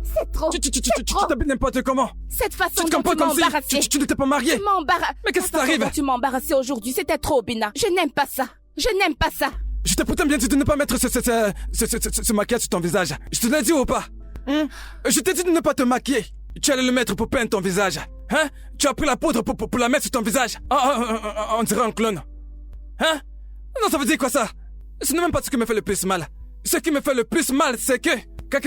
C'est trop. Tu t'habilles n'importe comment. Cette façon Tu te dont comportes tu comme m'embarrassais. si tu n'étais pas marié. Tu m'embarrasses. Mais qu'est-ce qui La façon t'arrive? dont tu m'embarrassais aujourd'hui, c'était trop, Bina. Je n'aime pas ça. Je n'aime pas ça. Je t'ai pourtant bien dit de ne pas mettre ce maquillage sur ton visage. Je te l'ai dit ou pas? Je t'ai dit de ne pas te maquiller. Tu allais le mettre pour peindre ton visage. Hein? Tu as pris la poudre pour la mettre sur ton visage. On dirait un clone. Hein? Non, ça veut dire quoi ça? Ce n'est même pas ce qui me fait le plus mal. Ce qui me fait le plus mal, c'est que quand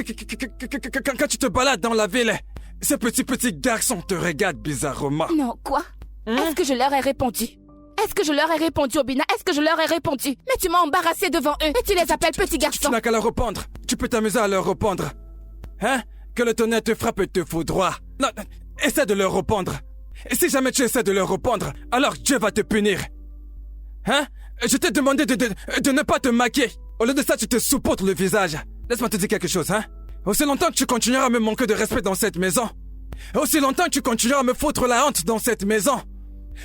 tu te balades dans la ville, ces petits garçons te regardent bizarrement. Non, quoi? Est-ce que je leur ai répondu? Est-ce que je leur ai répondu, Obina? Est-ce que je leur ai répondu? Mais tu m'as embarrassé devant eux et tu les appelles petits garçons. Tu n'as qu'à leur répondre. Tu peux t'amuser à leur répondre. Hein? Que le tonnerre te frappe et te foudroie. Non, essaie de leur répondre. Et si jamais tu essaies de leur répondre, alors Dieu va te punir. Hein? Je t'ai demandé de ne pas te maquiller. Au lieu de ça, tu te saupoudres le visage. Laisse-moi te dire quelque chose, hein? Aussi longtemps que tu continueras à me manquer de respect dans cette maison, aussi longtemps que tu continueras à me foutre la honte dans cette maison,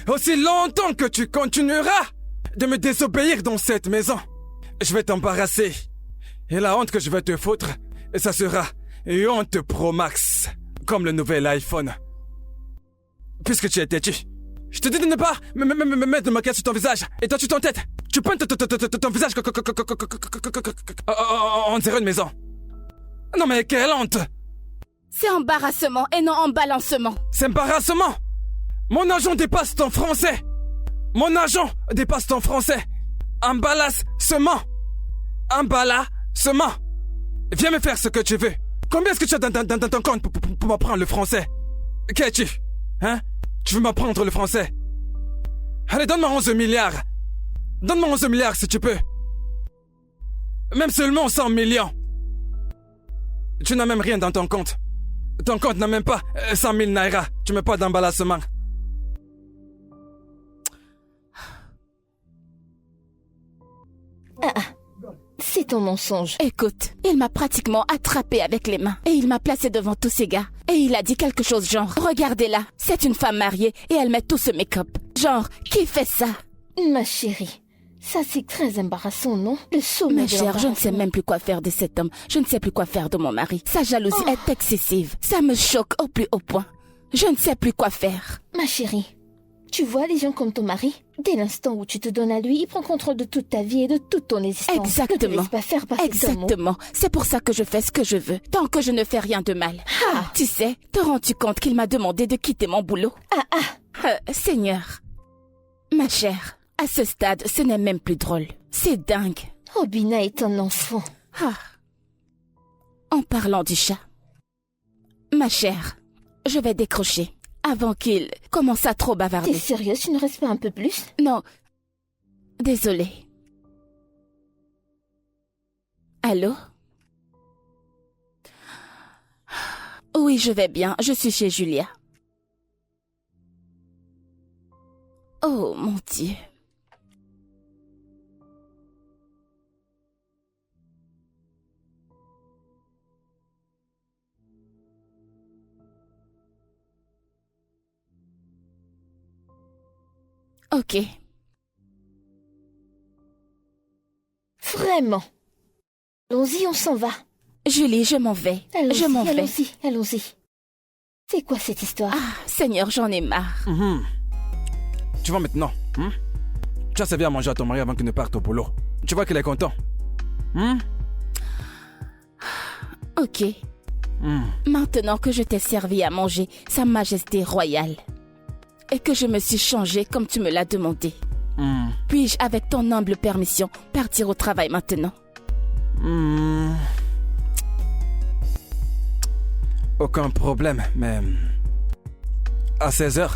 aussi longtemps que tu continueras de me désobéir dans cette maison, je vais t'embarrasser. Et la honte que je vais te foutre, ça sera une honte Pro Max, comme le nouvel iPhone. Puisque tu es têtu, je te dis de ne pas me mettre de maquillage sur ton visage. Et toi, tu t'entêtes. Tu peins ton visage on dirait une maison. Non mais quelle honte! C'est embarrassement et non embalancement. C'est embarrassement! Mon argent dépasse ton français! Mon argent dépasse ton français! Emballassement! Emballassement! Viens me faire ce que tu veux. Combien est-ce que tu as dans ton compte pour m'apprendre le français? Qu'es-tu? Hein? Tu veux m'apprendre le français? Allez, donne-moi 11 milliards! Donne-moi 11 milliards si tu peux! Même seulement 100 millions! Tu n'as même rien dans ton compte. Ton compte n'a même pas 100 000 naira. Tu mets pas d'emballassement. C'est ton mensonge. Écoute, il m'a pratiquement attrapé avec les mains. Et il m'a placé devant tous ces gars. Et il a dit quelque chose genre, regardez-la, c'est une femme mariée et elle met tout ce make-up. Genre, qui fait ça? Ma chérie, ça c'est très embarrassant, non? Le sommet Mais de chère, je ne sais l'embarrassement. même plus quoi faire de cet homme. Je ne sais plus quoi faire de mon mari. Sa jalousie est excessive. Ça me choque au plus haut point. Je ne sais plus quoi faire. Ma chérie, tu vois les gens comme ton mari? Dès l'instant où tu te donnes à lui, il prend contrôle de toute ta vie et de toute ton existence. Ne te Exactement. laisse pas faire par cet homme. Exactement. C'est pour ça que je fais ce que je veux, tant que je ne fais rien de mal. Tu sais, te rends-tu compte qu'il m'a demandé de quitter mon boulot? Seigneur. Ma chère, à ce stade, ce n'est même plus drôle. C'est dingue. Obina est un enfant. En parlant du chat. Ma chère, je vais décrocher avant qu'il commence à trop bavarder. T'es sérieuse, tu ne restes pas un peu plus? Non. Désolée. Allô? Oui, je vais bien. Je suis chez Julia. Oh, mon Dieu. Ok. Vraiment? Allons-y, on s'en va. Julie, je m'en vais. Je m'en vais. Allons-y. C'est quoi cette histoire? Seigneur, j'en ai marre. Tu vois maintenant, tu as servi à manger à ton mari avant qu'il ne parte au boulot. Tu vois qu'il est content. Ok. Maintenant que je t'ai servi à manger, Sa Majesté royale, et que je me suis changée comme tu me l'as demandé, puis-je, avec ton humble permission, partir au travail maintenant? Aucun problème, mais... À 16h.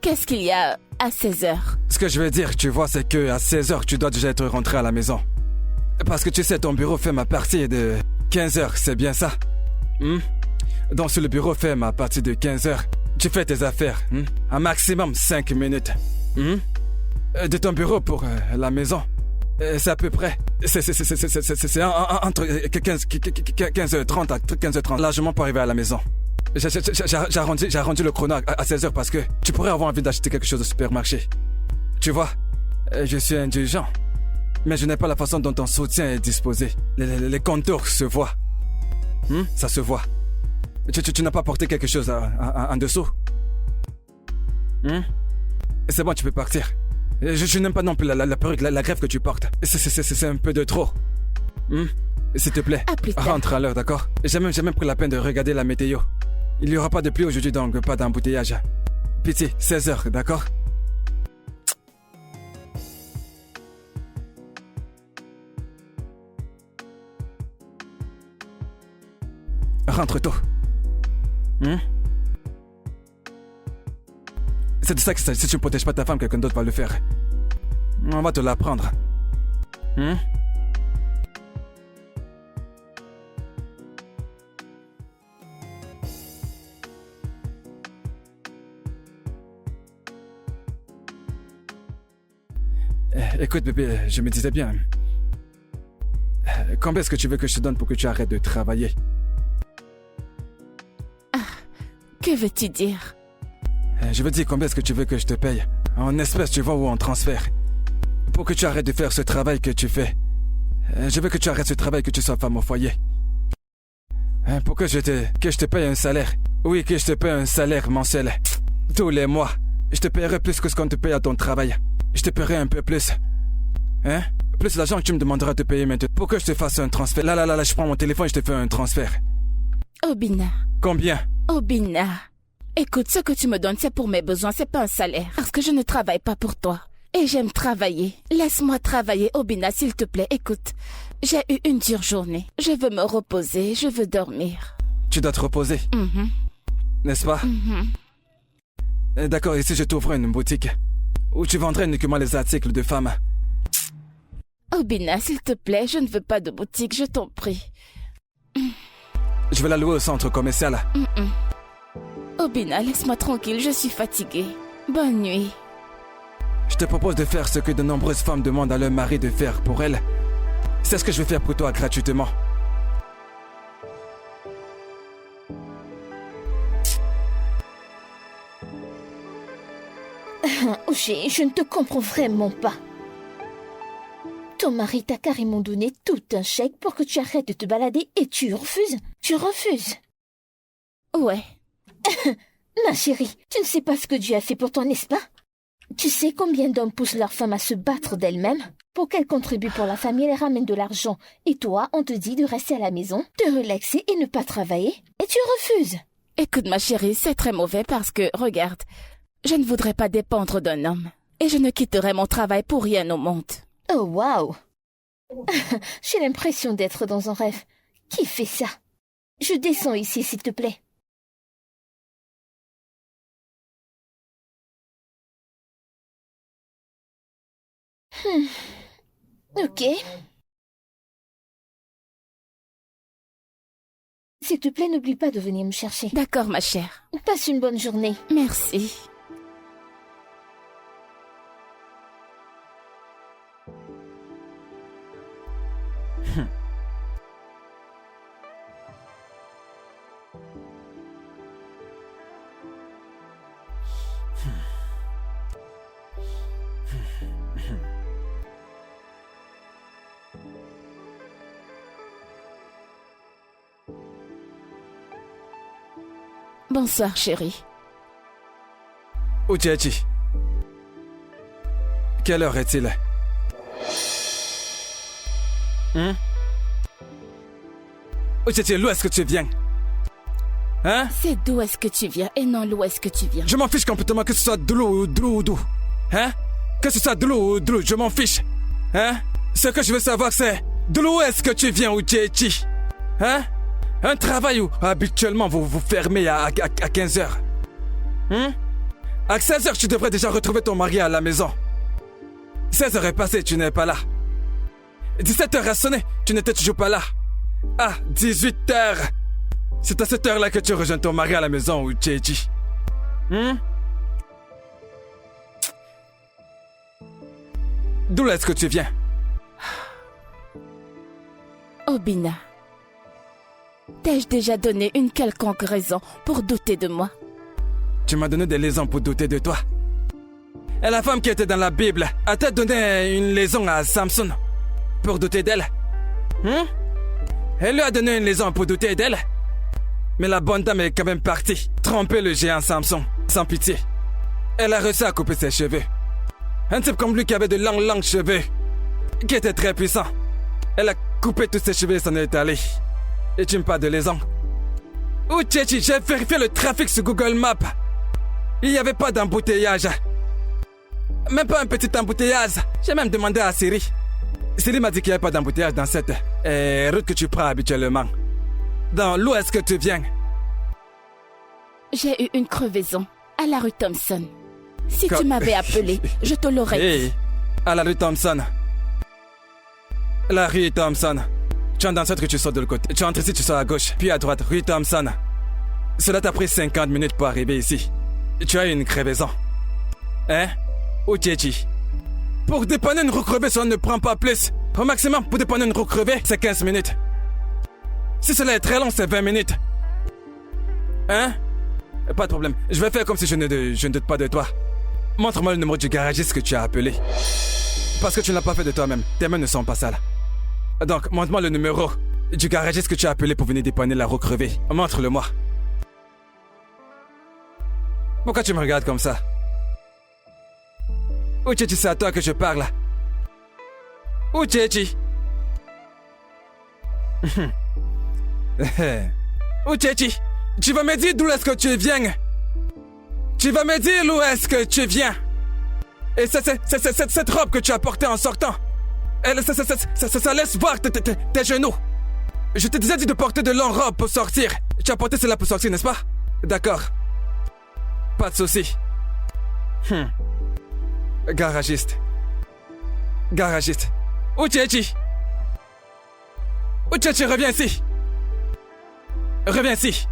Qu'est-ce qu'il y a à 16h? Ce que je veux dire, tu vois, c'est que à 16h, tu dois déjà être rentré à la maison. Parce que tu sais, ton bureau ferme à partir de 15h, c'est bien ça? Donc si le bureau ferme à partir de 15h, tu fais tes affaires, un maximum 5 minutes. De ton bureau pour la maison, c'est à peu près... C'est entre 15h30 à 15h30, largement pour arriver à la maison. J'ai arrondi le chrono à 16h parce que tu pourrais avoir envie d'acheter quelque chose au supermarché. Tu vois, je suis indulgent, mais je n'ai pas la façon dont ton soutien est disposé. Les contours se voient. Ça se voit. Tu n'as pas porté quelque chose en dessous? C'est bon, tu peux partir. Je n'aime pas non plus la perruque, la greffe que tu portes. C'est un peu de trop. S'il te plaît, rentre à l'heure, d'accord? J'ai même pris la peine de regarder la météo. Il n'y aura pas de pluie aujourd'hui, donc pas d'embouteillage. Pitié, 16h, d'accord? Rentre tôt. C'est de ça que si tu ne protèges pas ta femme, quelqu'un d'autre va le faire. On va te l'apprendre. Écoute, bébé, je me disais bien. Combien est-ce que tu veux que je te donne pour que tu arrêtes de travailler? Que veux-tu dire? Je veux dire, combien est-ce que tu veux que je te paye? En espèces, tu vois, ou en transfert? Pour que tu arrêtes de faire ce travail que tu fais. Je veux que tu arrêtes ce travail, que tu sois femme au foyer. Pour que je te paye un salaire. Oui, que je te paye un salaire mensuel. Tous les mois. Je te paierai plus que ce qu'on te paye à ton travail. Je te paierai un peu plus. Plus l'argent que tu me demanderas de payer maintenant. Pour que je te fasse un transfert. Là, je prends mon téléphone et je te fais un transfert. Obina. Combien? Obina. Écoute, ce que tu me donnes, c'est pour mes besoins, c'est pas un salaire. Parce que je ne travaille pas pour toi. Et j'aime travailler. Laisse-moi travailler, Obina, s'il te plaît. Écoute, j'ai eu une dure journée. Je veux me reposer, je veux dormir. Tu dois te reposer. N'est-ce pas? D'accord, ici je t'ouvre une boutique où tu vendrais uniquement les articles de femmes. Obina, s'il te plaît, je ne veux pas de boutique, je t'en prie. Je vais la louer au centre commercial. Obina, laisse-moi tranquille, je suis fatiguée. Bonne nuit. Je te propose de faire ce que de nombreuses femmes demandent à leur mari de faire pour elles. C'est ce que je vais faire pour toi gratuitement. Oshé, je ne te comprends vraiment pas. Ton mari t'a carrément donné tout un chèque pour que tu arrêtes de te balader et tu refuses? Tu refuses? Ouais. Ma chérie, tu ne sais pas ce que Dieu a fait pour toi, n'est-ce pas? Tu sais combien d'hommes poussent leur femme à se battre d'elle-même pour qu'elle contribue pour la famille et les ramène de l'argent. Et toi, on te dit de rester à la maison, de relaxer et ne pas travailler. Et tu refuses. Écoute ma chérie, c'est très mauvais parce que, regarde, je ne voudrais pas dépendre d'un homme. Et je ne quitterai mon travail pour rien au monde. Oh, waouh! J'ai l'impression d'être dans un rêve. Qui fait ça? Je descends ici, s'il te plaît. Ok. S'il te plaît, n'oublie pas de venir me chercher. D'accord, ma chère. Passe une bonne journée. Merci. Bonsoir, chérie. Uchechi. Quelle heure est-il? Uchechi, d'où est-ce que tu viens? Hein? C'est d'où est-ce que tu viens et non d'où est-ce que tu viens. Je m'en fiche complètement que ce soit d'où ou d'où. Hein? Que ce soit d'où ou d'où, je m'en fiche. Hein? Ce que je veux savoir, c'est d'où est-ce que tu viens, Uchechi? Hein? Un travail où habituellement vous vous fermez à 15h. À 16h, tu devrais déjà retrouver ton mari à la maison. 16h est passé, tu n'es pas là. 17h a sonné, tu n'étais toujours pas là. Ah, 18h. C'est à cette heure-là que tu rejoins ton mari à la maison, ou Tchéchi. D'où est-ce que tu viens? Obina. T'ai-je déjà donné une quelconque raison pour douter de moi? Tu m'as donné des raisons pour douter de toi. Et la femme qui était dans la Bible a-t-elle donné une raison à Samson pour douter d'elle? Elle lui a donné une liaison pour douter d'elle. Mais la bonne dame est quand même partie, tromper le géant Samson, sans pitié. Elle a réussi à couper ses cheveux. Un type comme lui qui avait de longs cheveux, qui était très puissant. Elle a coupé tous ses cheveux et s'en est allée. Et tu me parles de liaison. Oh Tchétchi, j'ai vérifié le trafic sur Google Maps. Il n'y avait pas d'embouteillage. Même pas un petit embouteillage. J'ai même demandé à Siri. Siri m'a dit qu'il n'y avait pas d'embouteillage dans cette route que tu prends habituellement. Dans l'où est-ce que tu viens? J'ai eu une crevaison à la rue Thompson. Si tu m'avais appelé, je te l'aurais dit. Hey, à la rue Thompson. La rue Thompson. Tu entres dans cette rue, tu sors de l'autre côté. Tu entres ici, tu sors à gauche, puis à droite, rue Thompson. Cela t'a pris 50 minutes pour arriver ici. Tu as eu une crevaison. Hein? Ou Tchétchi? Pour dépanner une roue crevée, ça ne prend pas plus. Au maximum, pour dépanner une roue crevée, c'est 15 minutes. Si cela est très long, c'est 20 minutes. Hein? Pas de problème. Je vais faire comme si je ne doute pas de toi. Montre-moi le numéro du garagiste que tu as appelé. Parce que tu ne l'as pas fait de toi-même. Tes mains ne sont pas sales. Donc, montre-moi le numéro du garagiste que tu as appelé pour venir dépanner la roue crevée. Montre-le-moi. Pourquoi tu me regardes comme ça? Ou Tchétchi, c'est à toi que je parle. Ou Tchétchi? Ou Tchétchi, tu vas me dire d'où est-ce que tu viens? Tu vas me dire d'où est-ce que tu viens? Et cette robe que tu as portée en sortant, ça laisse voir tes genoux. Je te disais de porter de longues robes pour sortir. Tu as porté cela pour sortir, n'est-ce pas? D'accord. Pas de souci. Garagiste. Où Tchétchi? Où Tchétchi, reviens ici. Reviens ici.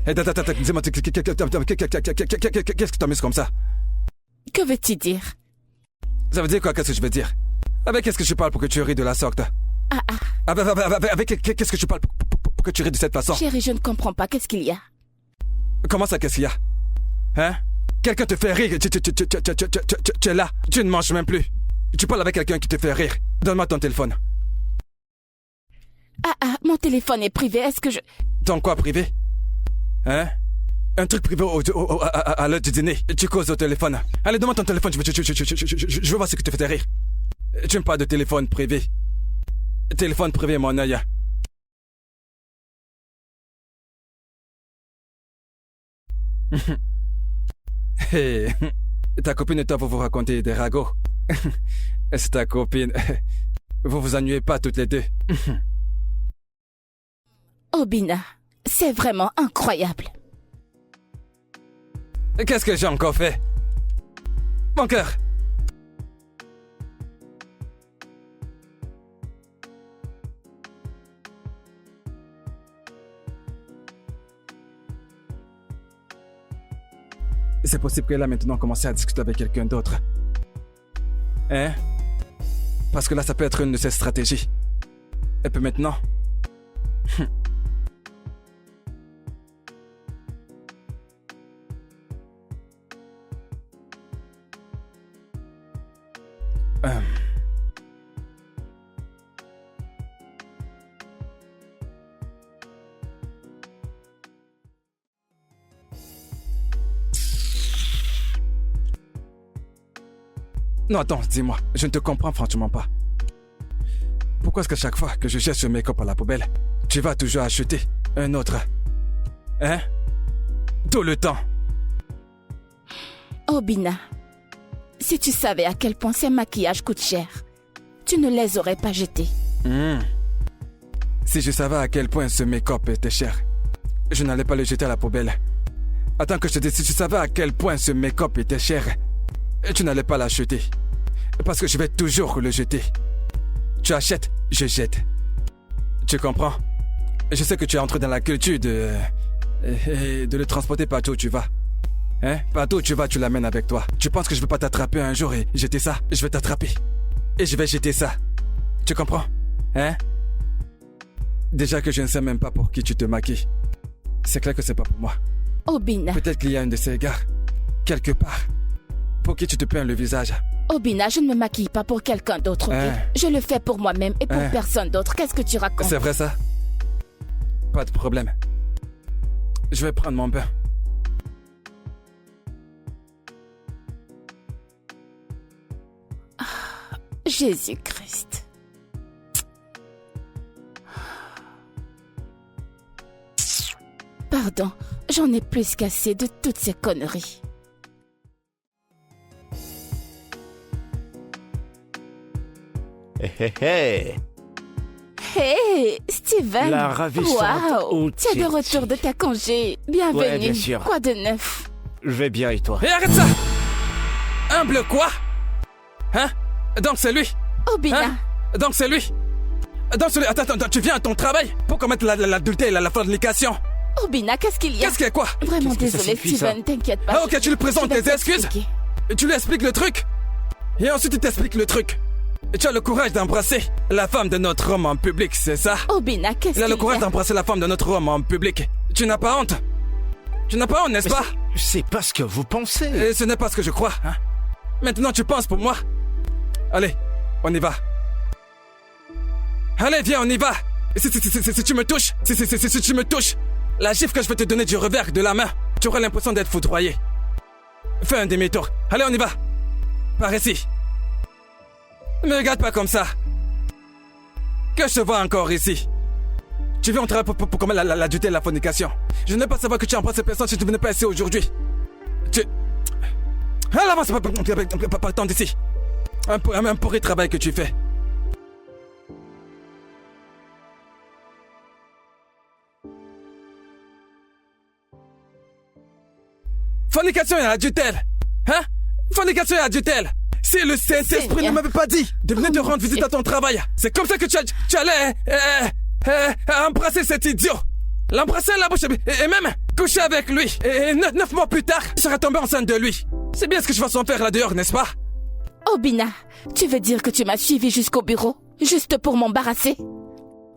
Attends, dis-moi, qu'est-ce que tu t'amuses comme ça? Que veux-tu dire? Ça veut dire quoi, qu'est-ce que je veux dire? Avec qu'est-ce que je parle pour que tu ris de la sorte? Avec qu'est-ce que tu parles pour que tu ris de cette façon? Chérie, je ne comprends pas, qu'est-ce qu'il y a? Comment ça, qu'est-ce qu'il y a? Hein? Quelqu'un te fait rire, tu es là, tu ne manges même plus. Tu parles avec quelqu'un qui te fait rire. Donne-moi ton téléphone. Mon téléphone est privé, est-ce que je... Ton quoi privé? Hein? Un truc privé à l'heure du dîner. Tu causes au téléphone. Allez, donne-moi ton téléphone, je veux voir ce que te fait rire. Tu me parles de téléphone privé. Téléphone privé, mon œil. Hey, ta copine et toi, vous vous racontez des ragots. C'est ta copine. Vous vous ennuyez pas toutes les deux. Obina, c'est vraiment incroyable. Qu'est-ce que j'ai encore fait? Mon cœur. C'est possible qu'elle a maintenant commencé à discuter avec quelqu'un d'autre. Hein? Parce que là, ça peut être une de ses stratégies. Et puis maintenant... Non, attends, dis-moi, je ne te comprends franchement pas. Pourquoi est-ce qu'à chaque fois que je jette ce make-up à la poubelle, tu vas toujours acheter un autre? Hein? Tout le temps. Obina, si tu savais à quel point ces maquillages coûtent cher, tu ne les aurais pas jetés. Si je savais à quel point ce make-up était cher, je n'allais pas le jeter à la poubelle. Attends que je te dise, si tu savais à quel point ce make-up était cher, tu n'allais pas l'acheter. Parce que je vais toujours le jeter. Tu achètes, je jette. Tu comprends? Je sais que tu es entré dans la culture de le transporter partout où tu vas. Hein? Partout où tu vas, tu l'amènes avec toi. Tu penses que je ne vais pas t'attraper un jour et jeter ça? Je vais t'attraper. Et je vais jeter ça. Tu comprends? Hein? Déjà que je ne sais même pas pour qui tu te maquilles. C'est clair que c'est pas pour moi. Obina. Peut-être qu'il y a un de ces gars, quelque part, pour qui tu te peins le visage. Obina, je ne me maquille pas pour quelqu'un d'autre, ok? Je le fais pour moi-même et pour personne d'autre. Qu'est-ce que tu racontes? C'est vrai ça? Pas de problème. Je vais prendre mon bain. Jésus-Christ. Pardon, j'en ai plus qu'assez de toutes ces conneries. Hey, Steven. La ravissante. Waouh, tu es de retour de ta congé. Bienvenue. Ouais, bien sûr. Quoi de neuf? Je vais bien et toi? Et arrête ça! Humble quoi? Hein? Donc c'est lui? Obina. Hein? Donc c'est lui? Donc c'est lui. Attends, tu viens à ton travail pour commettre l'adultère et la fornication. Obina, qu'est-ce qu'il y a? Qu'est-ce qu'il y a quoi? Vraiment Qu'est-ce que ça désolé, signifie, Steven, t'inquiète pas. Ah ok, tu lui présentes Je vais tes excuses? t'expliquer. Tu lui expliques le truc? Et ensuite il t'explique le truc. Et tu as le courage d'embrasser la femme de notre homme en public, c'est ça? Obina, qu'est-ce qu'il y Il a? a le courage d'embrasser la femme de notre homme en public. Tu n'as pas honte? Tu n'as pas honte, n'est-ce pas? C'est pas ce que vous pensez. Et ce n'est pas ce que je crois, hein? Maintenant tu penses pour moi? Allez, on y va. Allez, viens, on y va. Si tu me touches, si tu me touches, la gifle que je vais te donner du revers de la main, tu auras l'impression d'être foudroyé. Fais un demi-tour. Allez, on y va. Par ici. Ne me regarde pas comme ça. Que je te vois encore ici. Tu viens au travail pour commettre l'adultère et la fornication. Je ne veux pas savoir que tu embrasses ces personnes si tu ne venais pas ici aujourd'hui. Allez, avance, pas tant d'ici. Un pourri travail que tu fais. Fornication et adultère. Hein? Fornication et adultère. Si le Saint-Esprit ne m'avait pas dit de venir te rendre visite à ton travail, c'est comme ça que tu allais embrasser cet idiot. L'embrasser à la bouche et même coucher avec lui. Et 9 mois plus tard, tu seras tombé enceinte de lui. C'est bien ce que je vais s'en faire là dehors, n'est-ce pas? Obina, tu veux dire que tu m'as suivi jusqu'au bureau, juste pour m'embarrasser?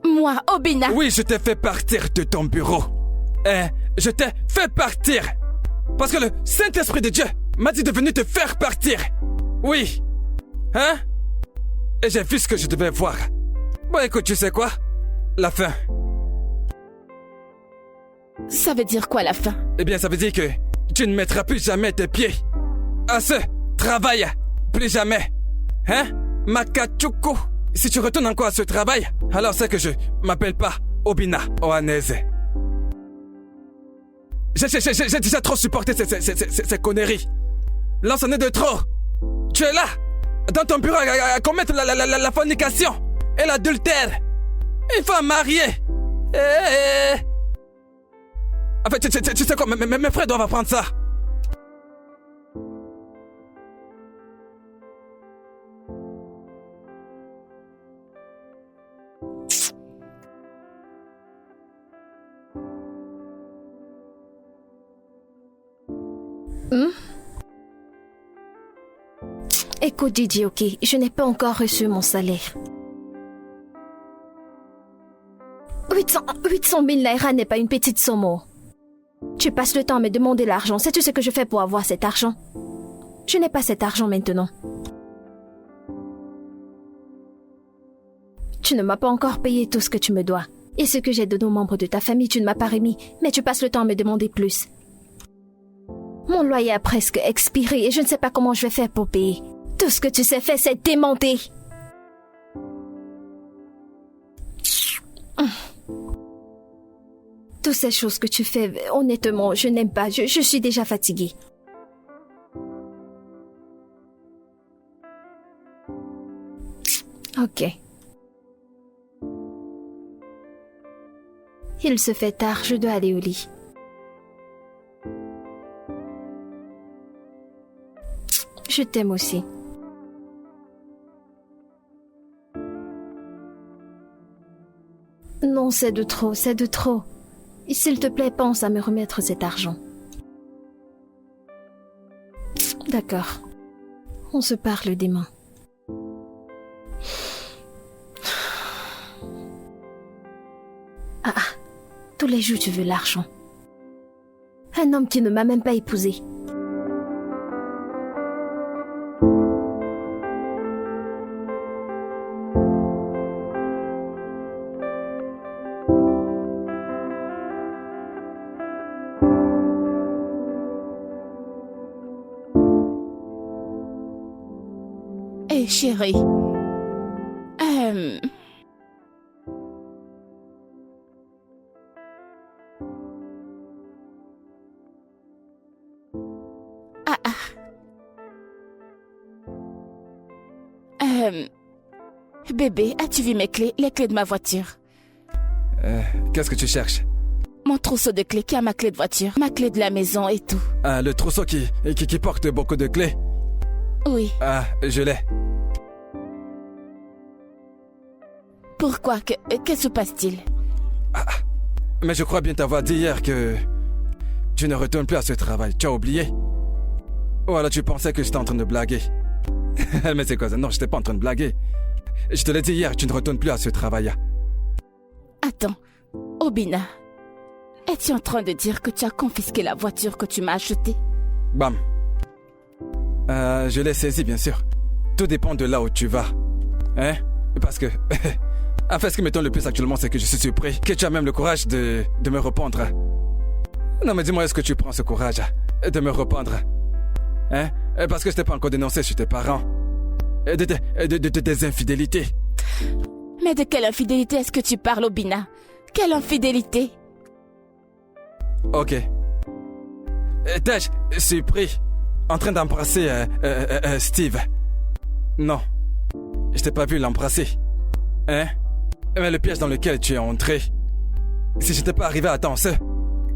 Moi, Obina. Oui, je t'ai fait partir de ton bureau. Je t'ai fait partir. Parce que le Saint-Esprit de Dieu m'a dit de venir te faire partir. Oui. Hein? Et j'ai vu ce que je devais voir. Bon, écoute, tu sais quoi? La fin. Ça veut dire quoi, la fin? Eh bien, ça veut dire que tu ne mettras plus jamais tes pieds à ce travail. Plus jamais. Hein? Makachuku. Si tu retournes encore à ce travail, alors c'est que je m'appelle pas Obina Ohaneze. J'ai déjà trop supporté ces conneries. Là, c'en est de trop. Tu es là, dans ton bureau, à commettre la fornication et l'adultère. Une femme mariée. En fait, tu sais quoi, mes frères doivent apprendre ça. Écoute, Didi, ok, je n'ai pas encore reçu mon salaire. 800 000 naira n'est pas une petite somme. Tu passes le temps à me demander l'argent. Sais-tu ce que je fais pour avoir cet argent? Je n'ai pas cet argent maintenant. Tu ne m'as pas encore payé tout ce que tu me dois. Et ce que j'ai donné aux membres de ta famille, tu ne m'as pas remis. Mais tu passes le temps à me demander plus. Mon loyer a presque expiré et je ne sais pas comment je vais faire pour payer. Tout ce que tu sais faire, c'est démonter. Toutes ces choses que tu fais, honnêtement, je n'aime pas. Je suis déjà fatiguée. Ok. Il se fait tard, je dois aller au lit. Je t'aime aussi. Non, c'est de trop, c'est de trop. Et s'il te plaît, pense à me remettre cet argent. D'accord. On se parle demain. Tous les jours, tu veux l'argent. Un homme qui ne m'a même pas épousée. Hé, chérie. Bébé, as-tu vu mes clés? Les clés de ma voiture. Qu'est-ce que tu cherches? Mon trousseau de clés qui a ma clé de voiture, ma clé de la maison et tout. Ah, le trousseau qui porte beaucoup de clés? Oui. Ah, je l'ai. Pourquoi? Que se passe-t-il? Mais je crois bien t'avoir dit hier que tu ne retournes plus à ce travail. Tu as oublié? Ou alors tu pensais que j'étais en train de blaguer? Mais c'est quoi ça? Non, je n'étais pas en train de blaguer. Je te l'ai dit hier, tu ne retournes plus à ce travail. Attends, Obina, es-tu en train de dire que tu as confisqué la voiture que tu m'as achetée? Bam. Je l'ai saisie, bien sûr. Tout dépend de là où tu vas. Hein? Parce que... En fait, ce qui m'étonne le plus actuellement, c'est que je suis surpris que tu as même le courage de me répondre. Non, mais dis-moi, est-ce que tu prends ce courage de me répondre? Hein? Parce que je t'ai pas encore dénoncé chez tes parents. Des infidélités. Mais de quelle infidélité est-ce que tu parles, Obina? Quelle infidélité? Ok. T'ai-je surpris en train d'embrasser Steve? Non. Je t'ai pas vu l'embrasser. Hein? Mais le piège dans lequel tu es entré, si j'étais pas arrivé à temps,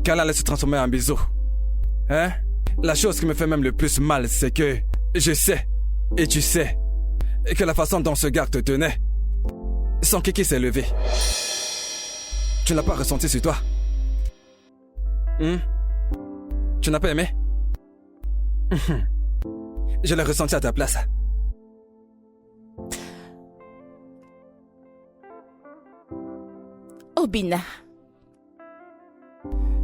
qu'elle allait se transformer en bisou. Hein? La chose qui me fait même le plus mal, c'est que je sais, et tu sais, que la façon dont ce gars te tenait, son kiki s'est levé. Tu n'as pas ressenti sur toi? Tu n'as pas aimé? Je l'ai ressenti à ta place. Obina.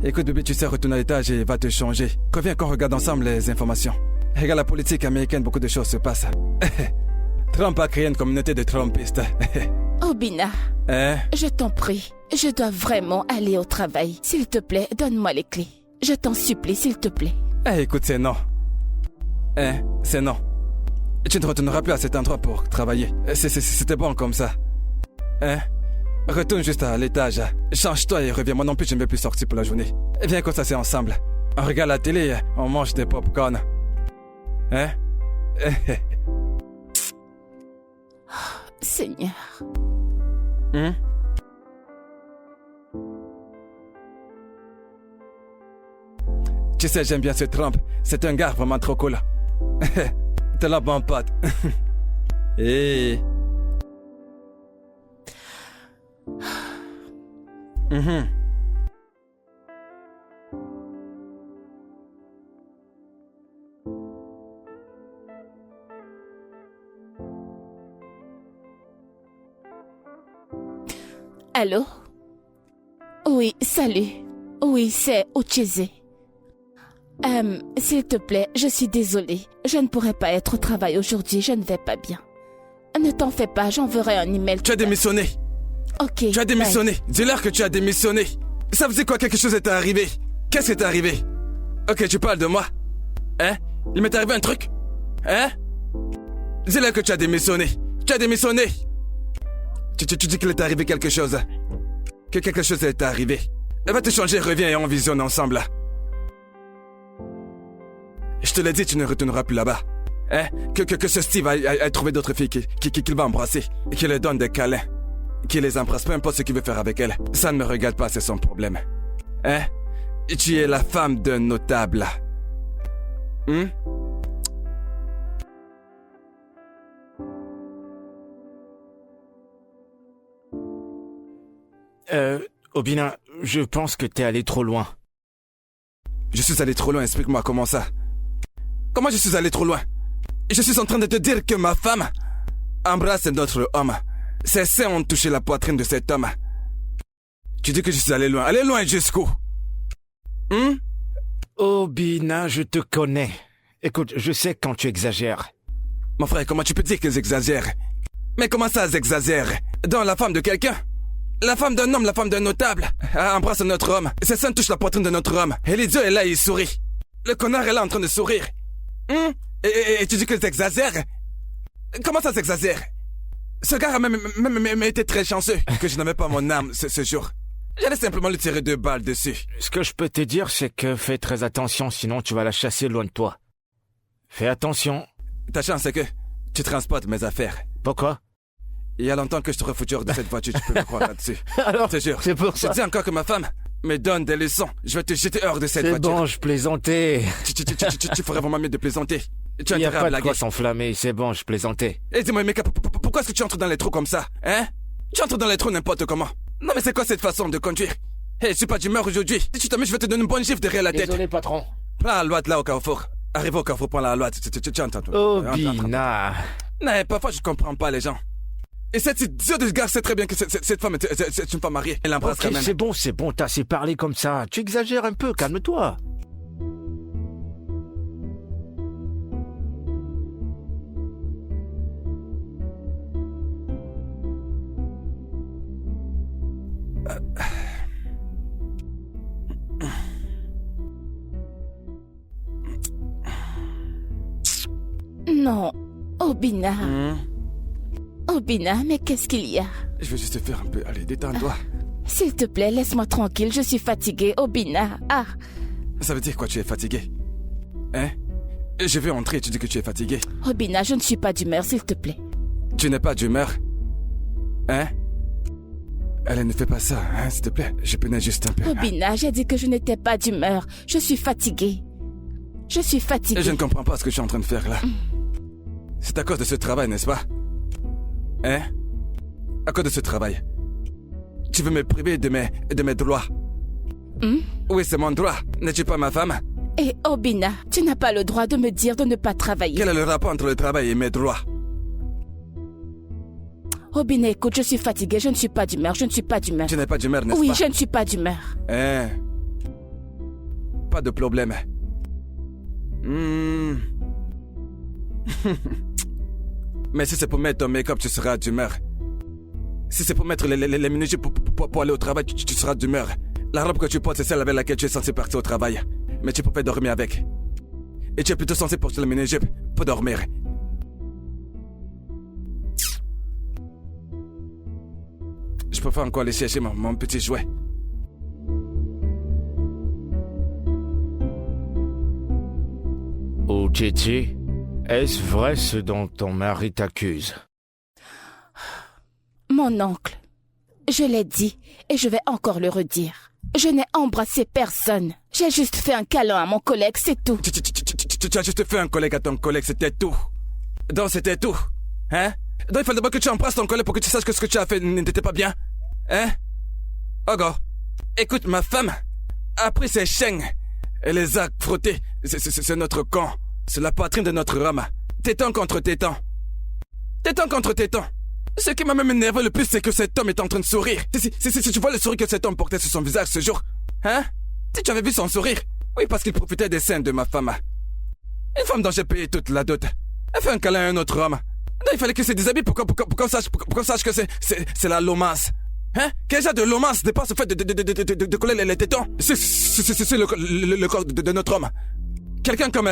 Écoute bébé, tu sais, retourner à l'étage et va te changer. Reviens qu'on regarde ensemble les informations. Regarde la politique américaine, beaucoup de choses se passent. Trump a créé une communauté de Trumpistes. Obina, je t'en prie, je dois vraiment aller au travail. S'il te plaît, donne-moi les clés. Je t'en supplie, s'il te plaît. Écoute, c'est non. C'est non. Tu ne retourneras plus à cet endroit pour travailler. C'était bon comme ça. Retourne juste à l'étage. Change-toi et reviens. Moi non plus, je ne vais plus sortir pour la journée. Viens qu'on s'assied ensemble. On regarde la télé, on mange des pop-corn. Seigneur. Tu sais, j'aime bien ce Trump. C'est un gars vraiment trop cool. T'es là, bon pote. Allô? Oui, salut. Oui, c'est Ucheze. S'il te plaît, je suis désolée. Je ne pourrai pas être au travail aujourd'hui, je ne vais pas bien. Ne t'en fais pas, j'enverrai un email. Tu as démissionné. Ok. Tu as démissionné. Dis-leur que tu as démissionné. Ça faisait quoi, quelque chose est arrivé? Qu'est-ce qui est arrivé? Ok, tu parles de moi. Il m'est arrivé un truc? Dis-leur que tu as démissionné. Tu as démissionné. Tu dis qu'il est arrivé quelque chose. Que quelque chose est arrivé. Va te changer, reviens et on visionne ensemble. Je te l'ai dit, tu ne retourneras plus là-bas. Que ce Steve a trouvé d'autres filles qu'il va embrasser. Qu'il leur donne des câlins. Qu'il les embrasse, peu importe ce qu'il veut faire avec elles. Ça ne me regarde pas, c'est son problème. Tu es la femme d'un notable. Obina, je pense que t'es allé trop loin. Je suis allé trop loin, explique-moi comment ça. Comment je suis allé trop loin? Je suis en train de te dire que ma femme embrasse notre homme. Ses seins ont touché la poitrine de cet homme. Tu dis que je suis allé loin. Allé loin jusqu'où? Obina, je te connais. Écoute, je sais quand tu exagères. Mon frère, comment tu peux dire qu'ils exagèrent? Mais comment ça, ils exagèrent? Dans la femme de quelqu'un? La femme d'un homme, la femme d'un notable, embrasse notre homme. Ses seins touchent la poitrine de notre homme. Et l'idiot est là, il sourit. Le connard est là en train de sourire. Et tu dis qu'ils exagèrent? Comment ça s'exagère? Ce gars a même été très chanceux que je n'avais pas mon âme ce jour. J'allais simplement lui tirer 2 balles dessus. Ce que je peux te dire, c'est que fais très attention, sinon tu vas la chasser loin de toi. Fais attention. Ta chance, c'est que tu transportes mes affaires. Pourquoi? Il y a longtemps que je te refoutais hors de cette voiture, tu peux me croire là-dessus. Alors, je te jure. c'est pour ça. Je dis encore que ma femme me donne des leçons. Je vais te jeter hors de cette voiture. C'est bon, je plaisantais. Tu ferais vraiment mieux de plaisanter. Il n'y a pas de quoi s'enflammer, c'est bon, je plaisantais. Et dis-moi, mec, pourquoi est-ce que tu entres dans les trous comme ça, hein? Tu entres dans les trous n'importe comment. Non mais c'est quoi cette façon de conduire? Je suis pas d'humeur aujourd'hui. Si tu t'amuses, je vais te donner une bonne gifle derrière la tête. Désolé, patron. Prends la loi là au carrefour. Arrive au carrefour, prends la loi. Tu entends toi. Obina. Non, parfois je comprends pas les gens. Et cet idiot de gars sait très bien que cette femme c'est une femme mariée. Elle l'embrasse quand même. C'est bon, t'as assez parlé comme ça. Tu exagères un peu, calme-toi. Non, Obina. Obina, mais qu'est-ce qu'il y a? Je vais juste te faire un peu. Allez, détends-toi. S'il te plaît, laisse-moi tranquille, je suis fatiguée, Obina. Ah. Ça veut dire quoi, tu es fatiguée? Hein? Je vais entrer et tu dis que tu es fatiguée. Obina, je ne suis pas d'humeur, s'il te plaît. Tu n'es pas d'humeur? Hein? Allez, ne fais pas ça, hein, s'il te plaît. Je peinais juste un peu. Obina, j'ai dit que je n'étais pas d'humeur. Je suis fatiguée. Je suis fatiguée. Je ne comprends pas ce que je suis en train de faire là. C'est à cause de ce travail, n'est-ce pas? Hein? À cause de ce travail. Tu veux me priver de mes droits? Oui, c'est mon droit. N'es-tu pas ma femme? Et Obina, tu n'as pas le droit de me dire de ne pas travailler. Quel est le rapport entre le travail et mes droits? Obina, écoute, je suis fatiguée, je ne suis pas d'humeur, je ne suis pas d'humeur. Tu n'es pas d'humeur, n'est-ce pas? Oui, je ne suis pas d'humeur. Hein? Pas de problème. Mais si c'est pour mettre ton make-up, tu seras d'humeur. Si c'est pour mettre les minijupes pour aller au travail, tu seras d'humeur. La robe que tu portes, c'est celle avec laquelle tu es censé partir au travail. Mais tu peux pas dormir avec. Et tu es plutôt censé porter le mini-jupe pour dormir. Je préfère encore aller chercher mon petit jouet. Oh, Tchétché, est-ce vrai ce dont ton mari t'accuse? Mon oncle, je l'ai dit et je vais encore le redire. Je n'ai embrassé personne. J'ai juste fait un câlin à mon collègue, c'est tout. Tu as juste fait un collègue à ton collègue, c'était tout. Donc c'était tout. Hein? Donc il fallait d'abord que tu embrasses ton collègue pour que tu saches que ce que tu as fait n'était pas bien. Hein? Ogo, écoute, ma femme a pris ses chaînes et les a frottées. C'est notre camp. C'est la poitrine de notre homme. Téton contre téton. Téton contre téton. Ce qui m'a même énervé le plus, c'est que cet homme est en train de sourire. Si tu vois le sourire que cet homme portait sur son visage ce jour, hein? Si tu avais vu son sourire, oui, parce qu'il profitait des seins de ma femme. Une femme dont j'ai payé toute la dot. Elle fait un câlin à un autre homme. Donc il fallait qu'il se déshabille pour qu'on sache que c'est la lomance. Hein? Quel genre de lomance dépasse le fait de coller les tétons? C'est le corps de notre homme. Quelqu'un comme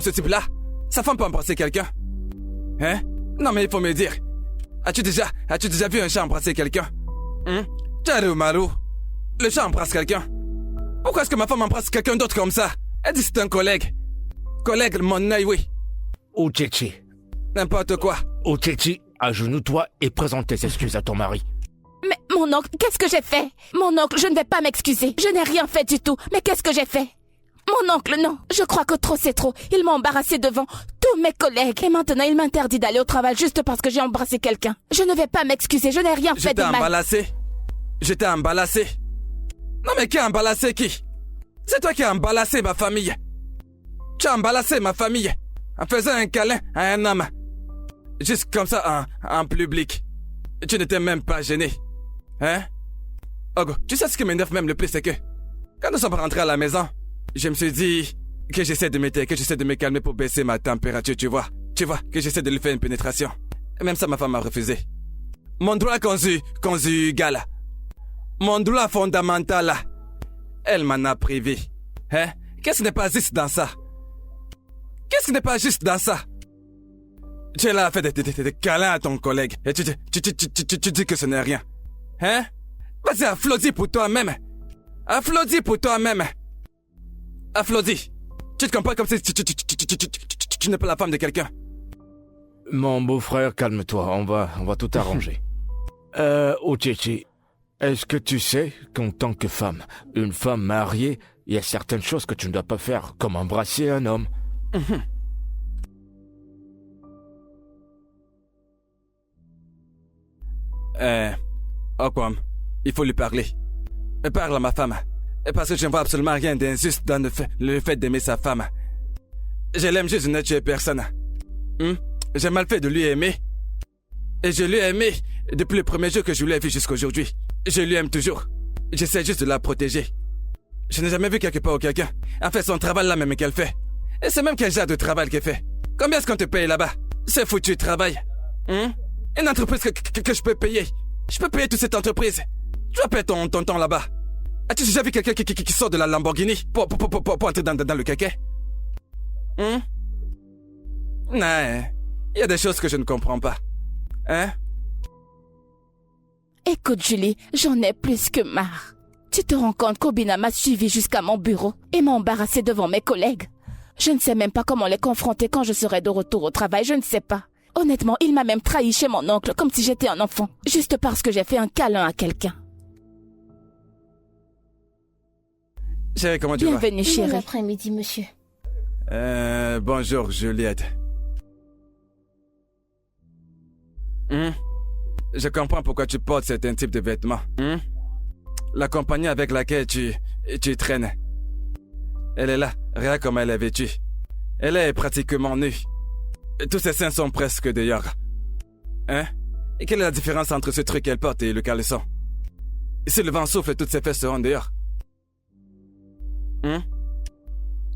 ce type-là, sa femme peut embrasser quelqu'un. Hein? Non mais il faut me dire. As-tu déjà vu un chat embrasser quelqu'un? Maru, le chat embrasse quelqu'un. Pourquoi est-ce que ma femme embrasse quelqu'un d'autre comme ça? Elle dit c'est un collègue. Collègue, mon œil, oui. Oh, Tchétché. N'importe quoi. Oh, Tchétché, agenouille-toi et présente tes excuses à ton mari. Mais mon oncle, qu'est-ce que j'ai fait? Mon oncle, je ne vais pas m'excuser. Je n'ai rien fait du tout. Mais qu'est-ce que j'ai fait? Mon oncle, non. Je crois que trop c'est trop. Il m'a embarrassé devant tous mes collègues. Et maintenant, il m'interdit d'aller au travail juste parce que j'ai embrassé quelqu'un. Je ne vais pas m'excuser. Je n'ai rien fait de mal. J'étais embarrassé. Non mais qui a embarrassé qui? C'est toi qui as embarrassé ma famille. Tu as embarrassé ma famille en faisant un câlin à un homme. Juste comme ça en public. Tu n'étais même pas gêné. Hein? Ogo, tu sais ce qui m'énerve même le plus, c'est que quand nous sommes rentrés à la maison, je me suis dit que j'essaie de m'éteindre, que j'essaie de me calmer pour baisser ma température, tu vois. Tu vois, que j'essaie de lui faire une pénétration. Et même ça, ma femme m'a refusé. Mon droit conjugal, mon droit fondamental, elle m'en a privé. Hein? Qu'est-ce qui n'est pas juste dans ça? Qu'est-ce qui n'est pas juste dans ça? Tu es là à faire des câlins à ton collègue et tu dis que ce n'est rien. Hein? Vas-y, applaudis pour toi-même. Applaudis pour toi-même. Applaudis. Tu te comprends comme si tu n'es pas la femme de quelqu'un. Mon beau-frère, calme-toi, on va tout arranger. Ochichi, est-ce que tu sais qu'en tant que femme, une femme mariée, il y a certaines choses que tu ne dois pas faire, comme embrasser un homme? Okwam, il faut lui parler. Parle à ma femme. Parce que je ne vois absolument rien d'injuste dans le fait d'aimer sa femme. Je l'aime juste, je n'ai tué personne. J'ai mal fait de lui aimer. Et je lui ai aimé depuis le premier jour que je l'ai vu jusqu'à aujourd'hui. Je lui aime toujours. J'essaie juste de la protéger. Je n'ai jamais vu quelque part ou quelqu'un en fait son travail là même qu'elle fait. Et c'est même quel genre de travail qu'elle fait. Combien est-ce qu'on te paye là-bas? C'est foutu travail. Une entreprise que je peux payer. Je peux payer toute cette entreprise. Tu vas payer ton temps là-bas. As-tu déjà vu quelqu'un qui sort de la Lamborghini pour entrer dans le kéké? Non, il y a des choses que je ne comprends pas. Hein? Écoute, Julie, j'en ai plus que marre. Tu te rends compte qu'Obina m'a suivi jusqu'à mon bureau et m'a embarrassé devant mes collègues. Je ne sais même pas comment les confronter quand je serai de retour au travail, je ne sais pas. Honnêtement, il m'a même trahi chez mon oncle comme si j'étais un enfant, juste parce que j'ai fait un câlin à quelqu'un. Chérie, comment tu vas? Bienvenue, chérie. Bon après-midi, monsieur. Bonjour, Juliette. Je comprends pourquoi tu portes certains types de vêtements. La compagnie avec laquelle tu traînes. Elle est là, regarde comment elle est vêtue. Elle est pratiquement nue. Tous ses seins sont presque dehors. Hein? Et quelle est la différence entre ce truc qu'elle porte et le caleçon? Si le vent souffle, toutes ses fesses seront dehors.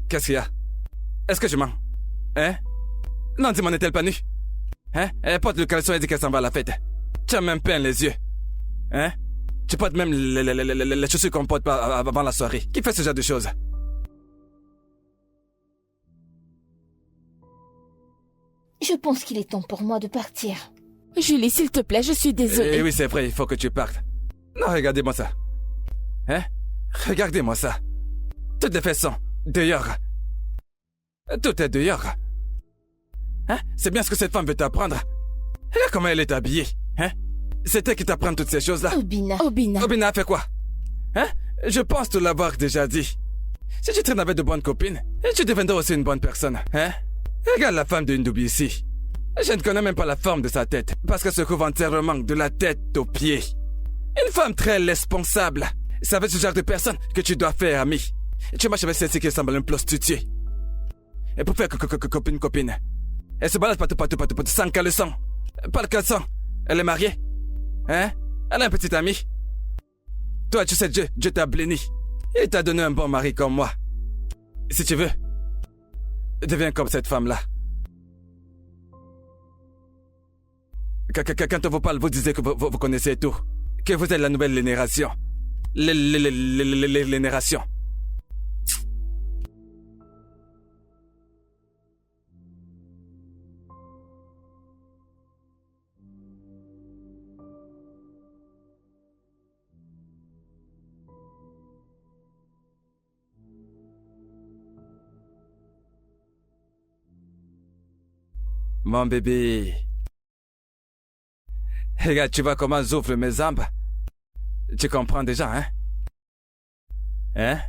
Qu'est-ce qu'il y a? Est-ce que je mens? Hein? Non, dis-moi, n'est-elle pas nue? Hein? Elle porte le caleçon et dit qu'elle s'en va à la fête. Tu as même peint les yeux. Hein? Tu portes même les chaussures qu'on porte pas avant la soirée. Qui fait ce genre de choses? Je pense qu'il est temps pour moi de partir. Julie, s'il te plaît, je suis désolée. Oui, c'est vrai, il faut que tu partes. Non, regardez-moi ça. Hein? Regardez-moi ça. Toutes les fesses sont dehors. Tout est dehors. Hein? C'est bien ce que cette femme veut t'apprendre. Regarde comment elle est habillée. Hein? C'est elle qui t'apprend toutes ces choses-là. Obina. Obina a fait quoi? Hein? Je pense te l'avoir déjà dit. Si tu traînes avec de bonnes copines, tu deviendras aussi une bonne personne. Hein? Regarde la femme de Ndubi ici. Je ne connais même pas la forme de sa tête, parce qu'elle se couvre entièrement de la tête aux pieds. Une femme très responsable. C'est avec ce genre de personne que tu dois faire ami. Tu marches avec celle-ci qui semble une prostituée. Et pour faire copine. Elle se balade partout, sans caleçon. Pas de caleçon. Elle est mariée. Hein? Elle a un petit ami. Toi, tu sais, Dieu t'a béni. Il t'a donné un bon mari comme moi. Si tu veux, deviens comme cette femme-là. Quand on vous parle, vous disiez que vous connaissez tout. Que vous êtes la nouvelle génération. Génération. Mon bébé. Regarde, tu vois comment j'ouvre mes jambes? Tu comprends déjà, hein? Hein?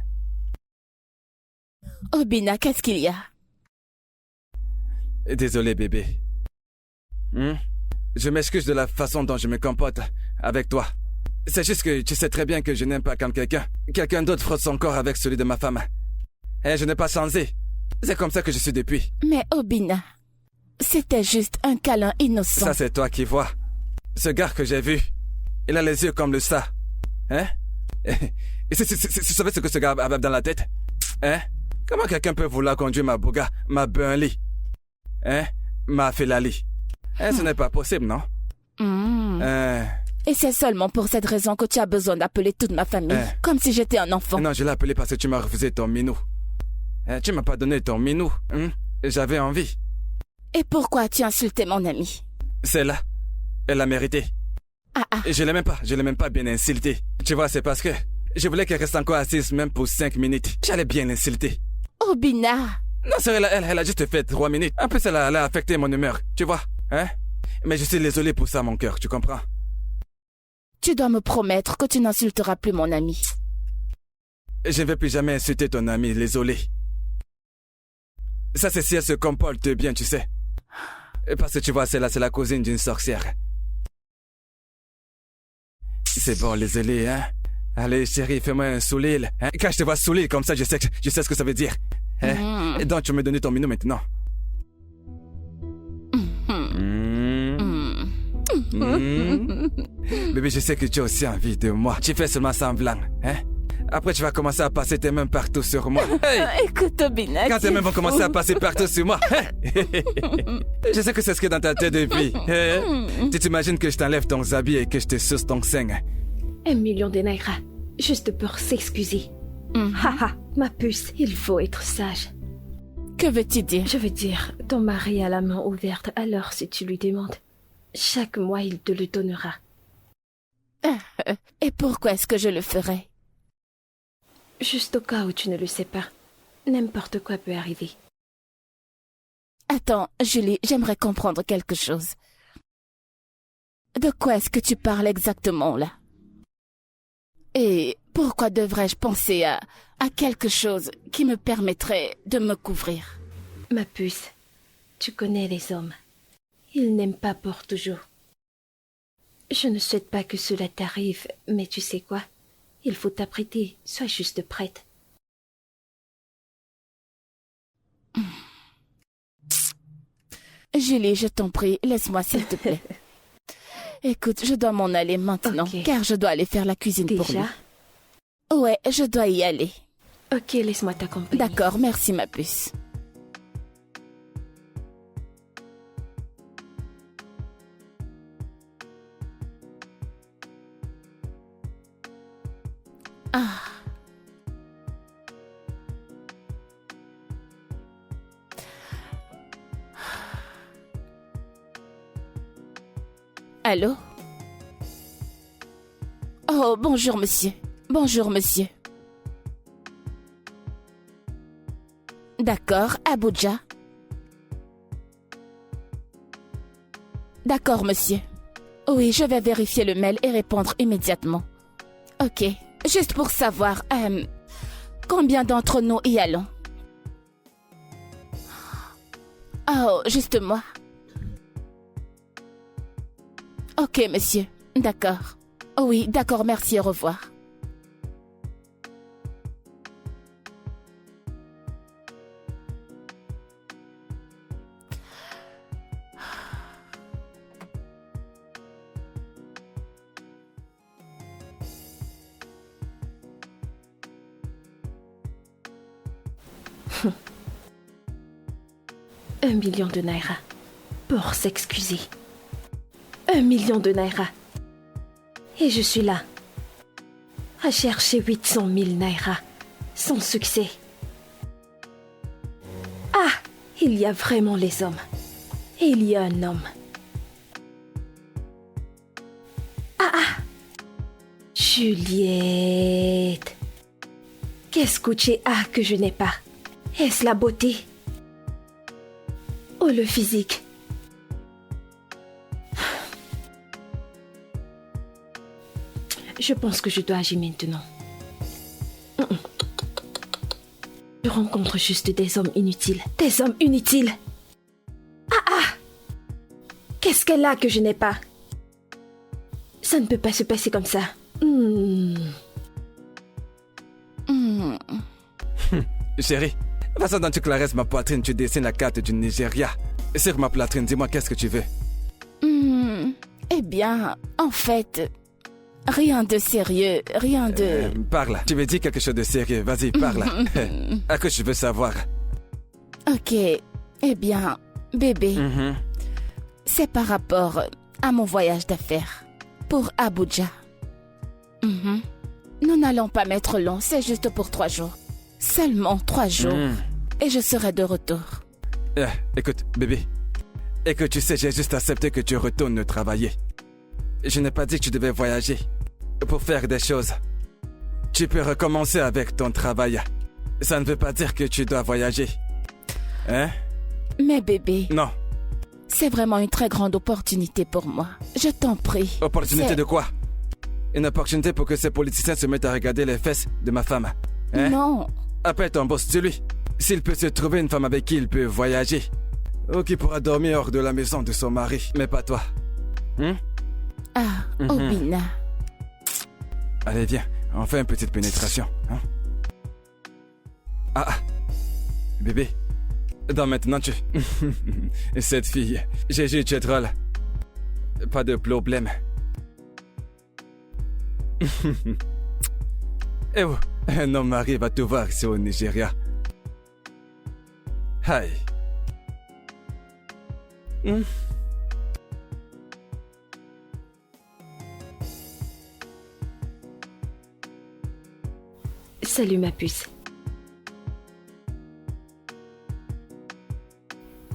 Obina, qu'est-ce qu'il y a? Désolé, bébé. Je m'excuse de la façon dont je me comporte avec toi. C'est juste que tu sais très bien que je n'aime pas quand quelqu'un d'autre frotte son corps avec celui de ma femme. Et je n'ai pas changé. C'est comme ça que je suis depuis. Mais Obina, c'était juste un câlin innocent. Ça, c'est toi qui vois. Ce gars que j'ai vu, il a les yeux comme le ça. Hein? Et si tu savais ce que ce gars a dans la tête? Hein? Comment quelqu'un peut vouloir conduire ma Bugatti, ma Burnley? Hein? Ma Ferrari? Hein, ce n'est pas possible, non? Et c'est seulement pour cette raison que tu as besoin d'appeler toute ma famille, comme si j'étais un enfant. Non, je l'ai appelé parce que tu m'as refusé ton minou. Tu m'as pas donné ton minou. J'avais envie. Et pourquoi as-tu insulté mon amie? Celle-là, elle l'a mérité. Et je l'ai même pas bien insulté. Tu vois, c'est parce que je voulais qu'elle reste encore assise même pour 5 minutes. J'allais bien l'insulter. Oh, Bina! Non, c'est elle a juste fait 3 minutes. En plus, elle a affecté mon humeur, tu vois, hein? Mais je suis désolé pour ça, mon cœur, tu comprends? Tu dois me promettre que tu n'insulteras plus mon ami. Je ne vais plus jamais insulter ton ami, désolé. Ça, c'est si elle se comporte bien, tu sais. Parce que tu vois, c'est la cousine d'une sorcière. C'est bon, désolé, hein? Allez, chérie, fais-moi un sourire. Hein? Quand je te vois sourire comme ça, je sais ce que ça veut dire. Hein? Et donc, tu me donnes ton minou maintenant. Bébé, je sais que tu as aussi envie de moi. Tu fais seulement semblant, hein? Après, tu vas commencer à passer tes mains partout sur moi. Hey! Écoute, Bina. Quand tes mains vont commencer à passer partout sur moi. Je sais que c'est ce qui est dans ta tête depuis. Tu t'imagines que je t'enlève ton habit et que je te suce ton sein. 1 million de naira, juste pour s'excuser. Haha, ma puce, il faut être sage. Que veux-tu dire? Je veux dire, ton mari a la main ouverte, alors si tu lui demandes, chaque mois il te le donnera. Et pourquoi est-ce que je le ferais? Juste au cas où tu ne le sais pas. N'importe quoi peut arriver. Attends, Julie, j'aimerais comprendre quelque chose. De quoi est-ce que tu parles exactement, là? Et pourquoi devrais-je penser à quelque chose qui me permettrait de me couvrir? Ma puce, tu connais les hommes. Ils n'aiment pas pour toujours. Je ne souhaite pas que cela t'arrive, mais tu sais quoi? Il faut t'apprêter, sois juste prête. Julie, je t'en prie, laisse-moi s'il te plaît. Écoute, je dois m'en aller maintenant, car je dois aller faire la cuisine pour lui. Ouais, je dois y aller. Ok, laisse-moi t'accompagner. D'accord, merci ma puce. Allô? Oh, bonjour monsieur. Bonjour monsieur. D'accord, Abuja. D'accord monsieur. Oui, je vais vérifier le mail et répondre immédiatement. Ok, juste pour savoir, combien d'entre nous y allons? Oh, juste moi. Ok, monsieur. D'accord. Oui, d'accord, merci, au revoir. Un million de naira pour s'excuser. 1 million de naira. Et je suis là, à chercher 800 000 naira, sans succès. Ah, il y a vraiment les hommes. Et il y a un homme. Ah, Juliette. Qu'est-ce que tu as que je n'ai pas? Est-ce la beauté? Oh, le physique. Je pense que je dois agir maintenant. Je rencontre juste des hommes inutiles. Des hommes inutiles. Qu'est-ce qu'elle a que je n'ai pas? Ça ne peut pas se passer comme ça. Chérie, la façon dont tu caresses ma poitrine, tu dessines la carte du Nigeria. Sur ma poitrine, dis-moi qu'est-ce que tu veux? Eh bien, en fait, Rien de sérieux, rien de... Parle, tu me dis quelque chose de sérieux, vas-y, parle. À quoi je veux savoir? Ok, eh bien, bébé, c'est par rapport à mon voyage d'affaires pour Abuja. Nous n'allons pas mettre long, c'est juste pour 3 jours. Seulement 3 jours. Et je serai de retour. Écoute, bébé. Écoute, tu sais, j'ai juste accepté que tu retournes travailler. Je n'ai pas dit que tu devais voyager pour faire des choses. Tu peux recommencer avec ton travail. Ça ne veut pas dire que tu dois voyager. Hein? Mais bébé... Non. C'est vraiment une très grande opportunité pour moi. Je t'en prie. Opportunité de quoi? Une opportunité pour que ces politiciens se mettent à regarder les fesses de ma femme. Hein? Non. Appelle ton boss, dis-lui. S'il peut se trouver une femme avec qui il peut voyager, ou qui pourra dormir hors de la maison de son mari, mais pas toi. Obina. Allez, viens, on fait une petite pénétration. Bébé. Donc maintenant tu... Cette fille, Jésus, tu es drôle. Pas de problème. Eh oh, un homme arrive à te voir ici au Nigeria. Hi. Salut ma puce.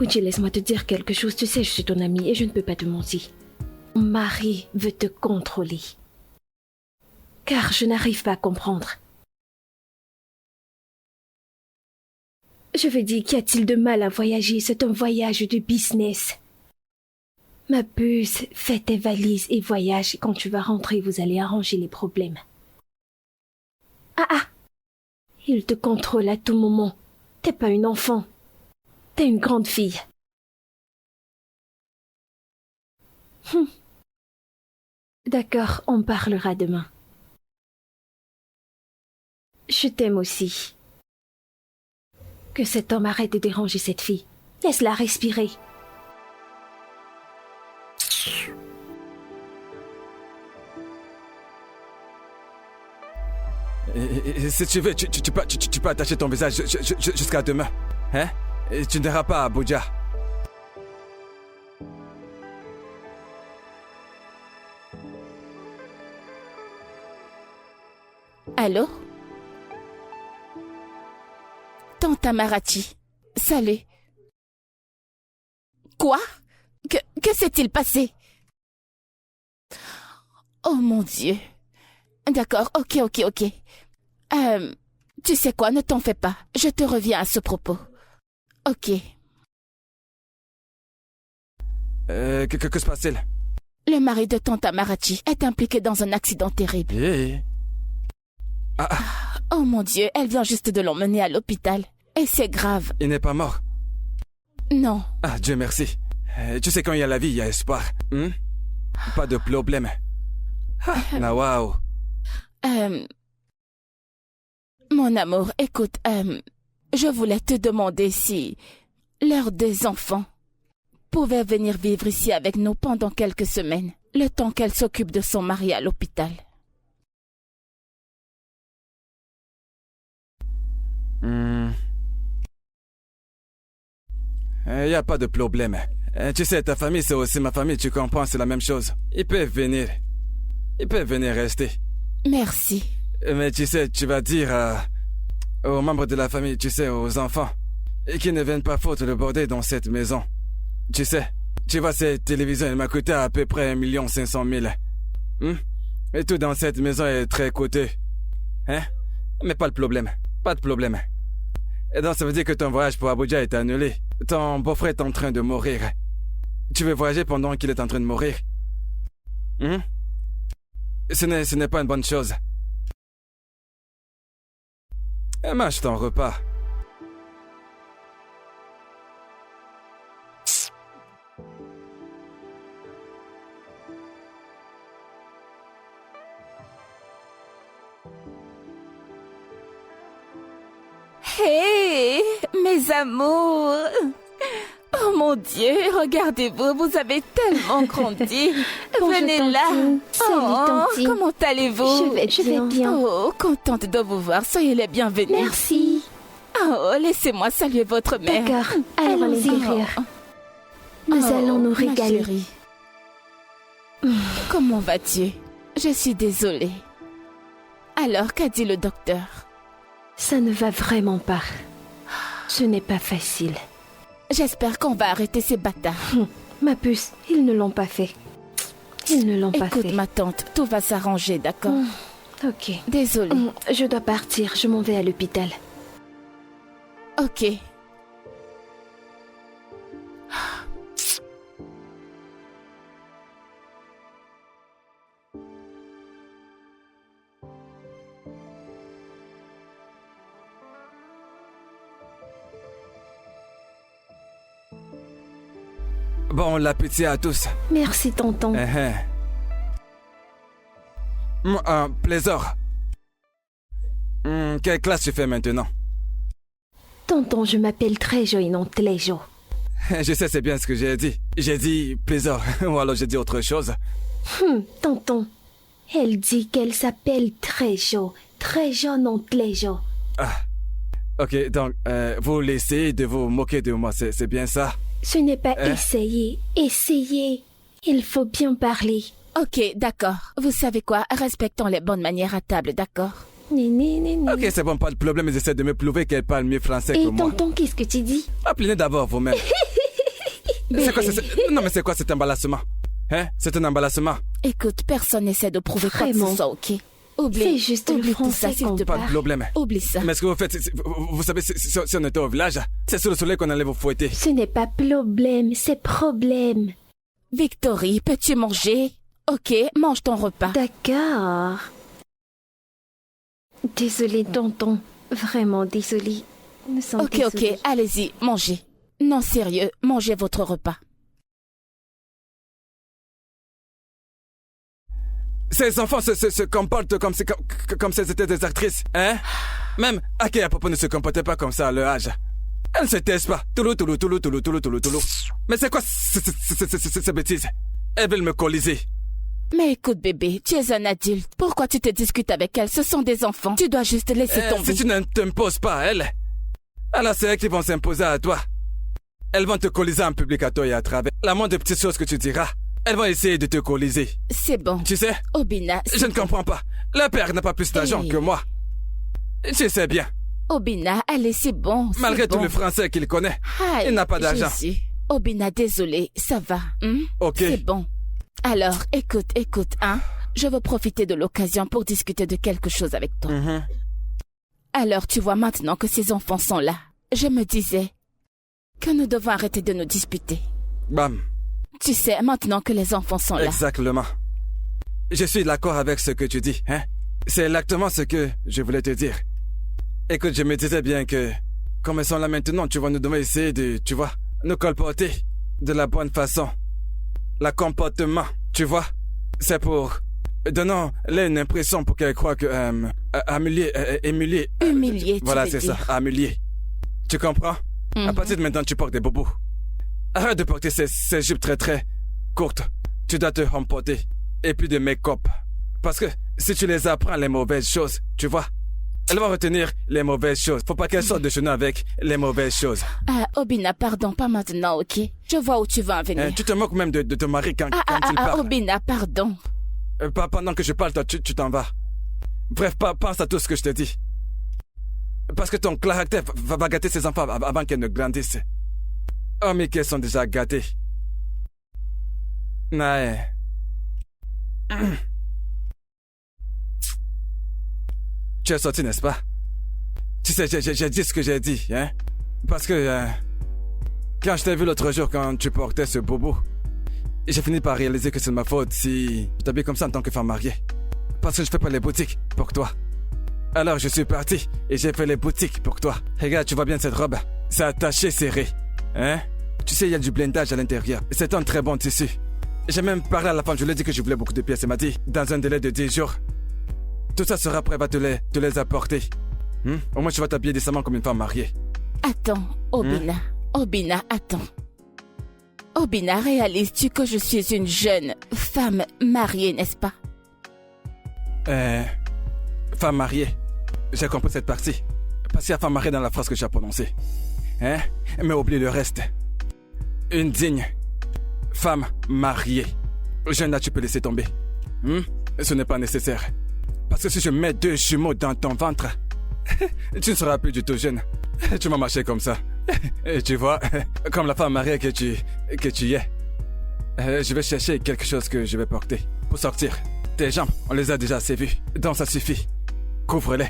Uji, laisse-moi te dire quelque chose. Tu sais, je suis ton amie et je ne peux pas te mentir. Mon mari veut te contrôler. Car je n'arrive pas à comprendre. Je veux dire, qu'y a-t-il de mal à voyager? C'est un voyage de business. Ma puce, fais tes valises et voyage. Quand tu vas rentrer, vous allez arranger les problèmes. Il te contrôle à tout moment. T'es pas une enfant. T'es une grande fille. D'accord, on parlera demain. Je t'aime aussi. Que cet homme arrête de déranger cette fille. Laisse-la respirer. Si tu veux, tu peux attacher ton visage jusqu'à demain. Hein? Et tu n'iras pas à Abuja. Allô? Tante Amarachi, salut. Quoi? Que s'est-il passé? Oh mon Dieu. D'accord, ok. Tu sais quoi, ne t'en fais pas. Je te reviens à ce propos. Ok. Que se passe-t-il? Le mari de tante Amarachi est impliqué dans un accident terrible. Oh mon Dieu, elle vient juste de l'emmener à l'hôpital. Et c'est grave. Il n'est pas mort? Non. Ah, Dieu merci. Tu sais, quand il y a la vie, il y a espoir. Pas de problème. Waouh. Mon amour, écoute, je voulais te demander si leurs 2 enfants pouvaient venir vivre ici avec nous pendant quelques semaines, le temps qu'elle s'occupe de son mari à l'hôpital. Il n'y a pas de problème. Tu sais, ta famille, c'est aussi ma famille, tu comprends, c'est la même chose. Ils peuvent venir. Ils peuvent venir rester. Merci. Mais tu sais, tu vas dire aux membres de la famille, tu sais, aux enfants, et qu'ils ne viennent pas foutre le bordel dans cette maison. Tu sais, tu vois, cette télévision, elle m'a coûté à peu près 1 500 000. Et tout dans cette maison est très coûteux. Hein? Mais pas de problème. Pas de problème. Et donc, ça veut dire que ton voyage pour Abuja est annulé. Ton beau-frère est en train de mourir. Tu veux voyager pendant qu'il est en train de mourir? Ce n'est pas une bonne chose. Mange ton repas. Hé, mes amours! Oh mon mon Dieu, regardez-vous, vous avez tellement grandi. Bonjour, Venez là. tantine. Salut, tantine. Comment allez-vous? Je vais bien. Oh, contente de vous voir. Soyez les bienvenus. Merci. Oh, laissez-moi saluer votre mère. D'accord, allons à Allons-y. l'intérieur. Nous allons nous ma régaler. chérie. Comment vas-tu? Je suis désolée. Alors, qu'a dit le docteur? Ça ne va vraiment pas. Ce n'est pas facile. J'espère qu'on va arrêter ces bâtards. Ma puce, ils ne l'ont pas fait. Ils ne l'ont pas Écoute, fait. ma tante, tout va s'arranger, d'accord? Ok. Désolée. Je dois partir, je m'en vais à l'hôpital. Ok. Bon appétit à tous. Merci, tonton. Plaisir. Quelle classe tu fais maintenant? Tonton, je m'appelle Trejo et non Tlejo. Je sais, c'est bien ce que j'ai dit. J'ai dit plaisir, ou alors j'ai dit autre chose. Tonton, elle dit qu'elle s'appelle Trejo. Trejo, non Tlejo. Ah. Ok, donc, vous laissez de vous moquer de moi, c'est bien ça? Ce n'est pas essayer. Essayez. Il faut bien parler. Ok, d'accord. Vous savez quoi? Respectons les bonnes manières à table, d'accord? Néné. Ok, c'est bon, pas de problème, ils essaient de me prouver qu'elle parle mieux français que Et moi. tonton, qu'est-ce que tu dis? Appelez d'abord vous-même. C'est quoi, non mais c'est quoi cet emballissement? Hein? C'est un emballissement. Écoute, personne n'essaie de prouver quoi que Vraiment. ce soit, ok? Oublie. C'est juste le Oublie tout ça, français s'il qu'on te Pas plaît. de problème. Oublie ça. Mais ce que vous faites, vous savez, si on était au village, c'est sous le soleil qu'on allait vous fouetter. Ce n'est pas problème, c'est problème. Victory, peux-tu manger? Ok, mange ton repas. D'accord. Désolée, tonton. Vraiment désolée. Nous sommes Ok, désolés. allez-y, mangez. Non, sérieux, mangez votre repas. Ces enfants se comportent comme si étaient des actrices, hein? Même Ake à propos ne se comportait pas comme ça à leur âge. Elle ne se taise pas. Toulou. Mais c'est quoi ces bêtises? Elles veulent me coaliser. Mais écoute, bébé, tu es un adulte. Pourquoi tu te discutes avec elles? Ce sont des enfants. Tu dois juste laisser tomber. Si tu ne t'imposes pas à elles, alors c'est elles qui vont s'imposer à toi. Elles vont te coaliser en public à toi et à travers. La moindre petite chose que tu diras, elles vont essayer de te coaliser. C'est bon. Tu sais? Obina, Je ne comprends pas. Le père n'a pas plus d'argent que moi. Je sais bien. Obina, allez, c'est bon. c'est Malgré bon. tout le français qu'il connaît, Aïe, il n'a pas d'argent. Jésus. Obina, désolé, ça va. Ok. C'est bon. Alors, écoute, hein. Je veux profiter de l'occasion pour discuter de quelque chose avec toi. Alors, tu vois maintenant que ces enfants sont là. Je me disais que nous devons arrêter de nous disputer. Bam. Tu sais, maintenant que les enfants sont là. Exactement. Je suis d'accord avec ce que tu dis, hein? C'est exactement ce que je voulais te dire. Écoute, je me disais bien que, comme elles sont là maintenant, tu vois, nous devons essayer de, tu vois, nous colporter de la bonne façon. Le comportement, tu vois, c'est pour... Donnons-les une impression pour qu'elles croient que... humilier. Humilier, tu Voilà, veux c'est dire. ça, humilier. Tu comprends? À partir de maintenant, tu portes des bobos. Arrête de porter ces jupes très très courtes. Tu dois te remporter. Et puis de make-up. Parce que si tu les apprends les mauvaises choses, tu vois, elles vont retenir les mauvaises choses. Faut pas qu'elles sortent de chez nous avec les mauvaises choses. Ah, Obina, pardon, pas maintenant, ok? Je vois où tu veux en venir. Hein, tu te moques même de ton mari quand il parle. Obina, pardon. Pas pendant que je parle, toi, tu t'en vas. Bref, pense à tout ce que je te dis. Parce que ton caractère va gâter ses enfants avant qu'elles ne grandissent. Oh, mais qu'elles sont déjà gâtées. Ouais. Tu es sorti, n'est-ce pas? Tu sais, j'ai dit ce que j'ai dit, hein? Parce que... quand je t'ai vu l'autre jour, quand tu portais ce bobo, j'ai fini par réaliser que c'est de ma faute si je t'habille comme ça en tant que femme mariée. Parce que je fais pas les boutiques pour toi. Alors je suis parti et j'ai fait les boutiques pour toi. Regarde, tu vois bien cette robe? C'est attaché serré. Hein? Tu sais, il y a du blindage à l'intérieur. C'est un très bon tissu. J'ai même parlé à la femme, je lui ai dit que je voulais beaucoup de pièces. Elle m'a dit, dans un délai de 10 jours, tout ça sera prêt, va te les apporter. Au moins, tu vas t'habiller décemment comme une femme mariée. Attends, Obina. Obina, attends. Obina, réalises-tu que je suis une jeune femme mariée, n'est-ce pas? Femme mariée. J'ai compris cette partie. Parce qu'il y a femme mariée dans la phrase que j'ai prononcée. Hein? Mais oublie le reste. Une digne femme mariée. Jeune là, tu peux laisser tomber. Ce n'est pas nécessaire. Parce que si je mets 2 jumeaux dans ton ventre, tu ne seras plus du tout jeune. Tu m'as marché comme ça. Et tu vois, comme la femme mariée que tu es. Je vais chercher quelque chose que je vais porter pour sortir. Tes jambes, on les a déjà assez vues. Donc ça suffit. Couvre-les.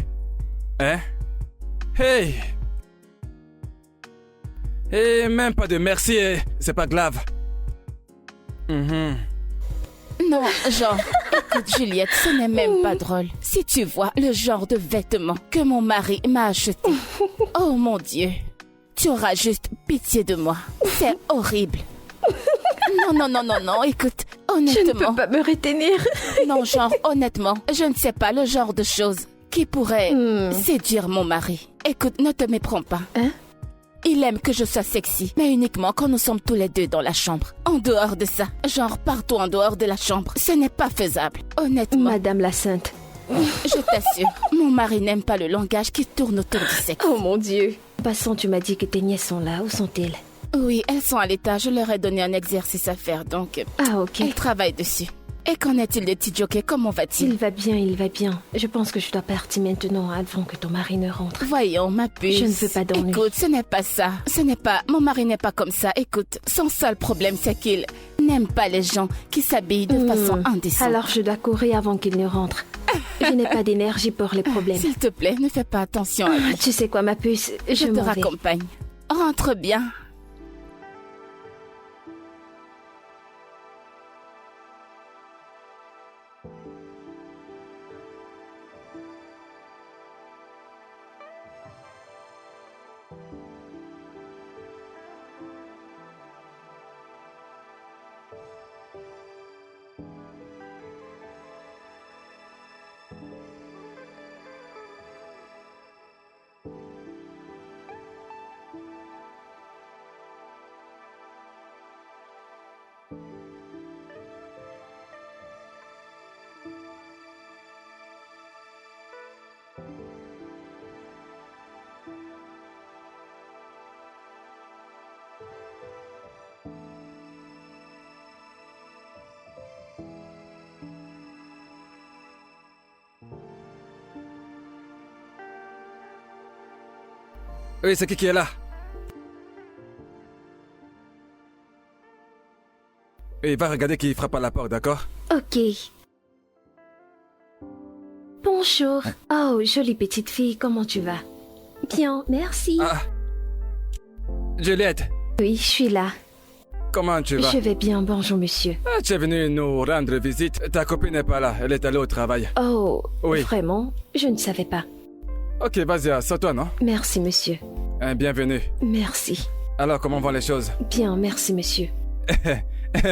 Hein? Hey! Et même pas de merci, c'est pas grave. Non, genre, écoute Juliette, ce n'est même pas drôle. Si tu vois le genre de vêtements que mon mari m'a acheté, oh mon Dieu, tu auras juste pitié de moi. C'est horrible. Non, écoute, honnêtement... Je ne peux pas me retenir. Non, genre, honnêtement, je ne sais pas le genre de choses qui pourrait séduire mon mari. Écoute, ne te méprends pas. Hein? Il aime que je sois sexy, mais uniquement quand nous sommes tous les deux dans la chambre. En dehors de ça, genre partout en dehors de la chambre, ce n'est pas faisable, honnêtement. Madame la Sainte. Je t'assure, mon mari n'aime pas le langage qui tourne autour du sexe. Oh mon Dieu. Passons, tu m'as dit que tes nièces sont là. Où sont-elles? Oui, elles sont à l'étage. Je leur ai donné un exercice à faire, donc... Ah, ok. Elles travaillent dessus. Et qu'en est-il de petit jockey? Comment va-t-il? Il va bien. Je pense que je dois partir maintenant avant que ton mari ne rentre. Voyons, ma puce. Je ne veux pas d'ennui. Écoute, ce n'est pas ça. Mon mari n'est pas comme ça. Écoute, son seul problème, c'est qu'il n'aime pas les gens qui s'habillent de façon indécente. Alors je dois courir avant qu'il ne rentre. Je n'ai pas d'énergie pour les problèmes. S'il te plaît, ne fais pas attention à lui. Tu sais quoi, ma puce? Je te raccompagne. Rentre bien. Oui, c'est qui est là? Et va regarder qui frappe à la porte, d'accord? Ok. Bonjour. Oh, jolie petite fille, comment tu vas? Bien, merci. Ah. Juliette. Oui, je suis là. Comment tu vas? Je vais bien, bonjour monsieur. Ah, tu es venu nous rendre visite. Ta copine n'est pas là, elle est allée au travail. Oh, oui. Vraiment? Je ne savais pas. Ok, vas-y, assois-toi, non? Merci monsieur. Bienvenue. Merci. Alors, comment vont les choses? Bien, merci monsieur.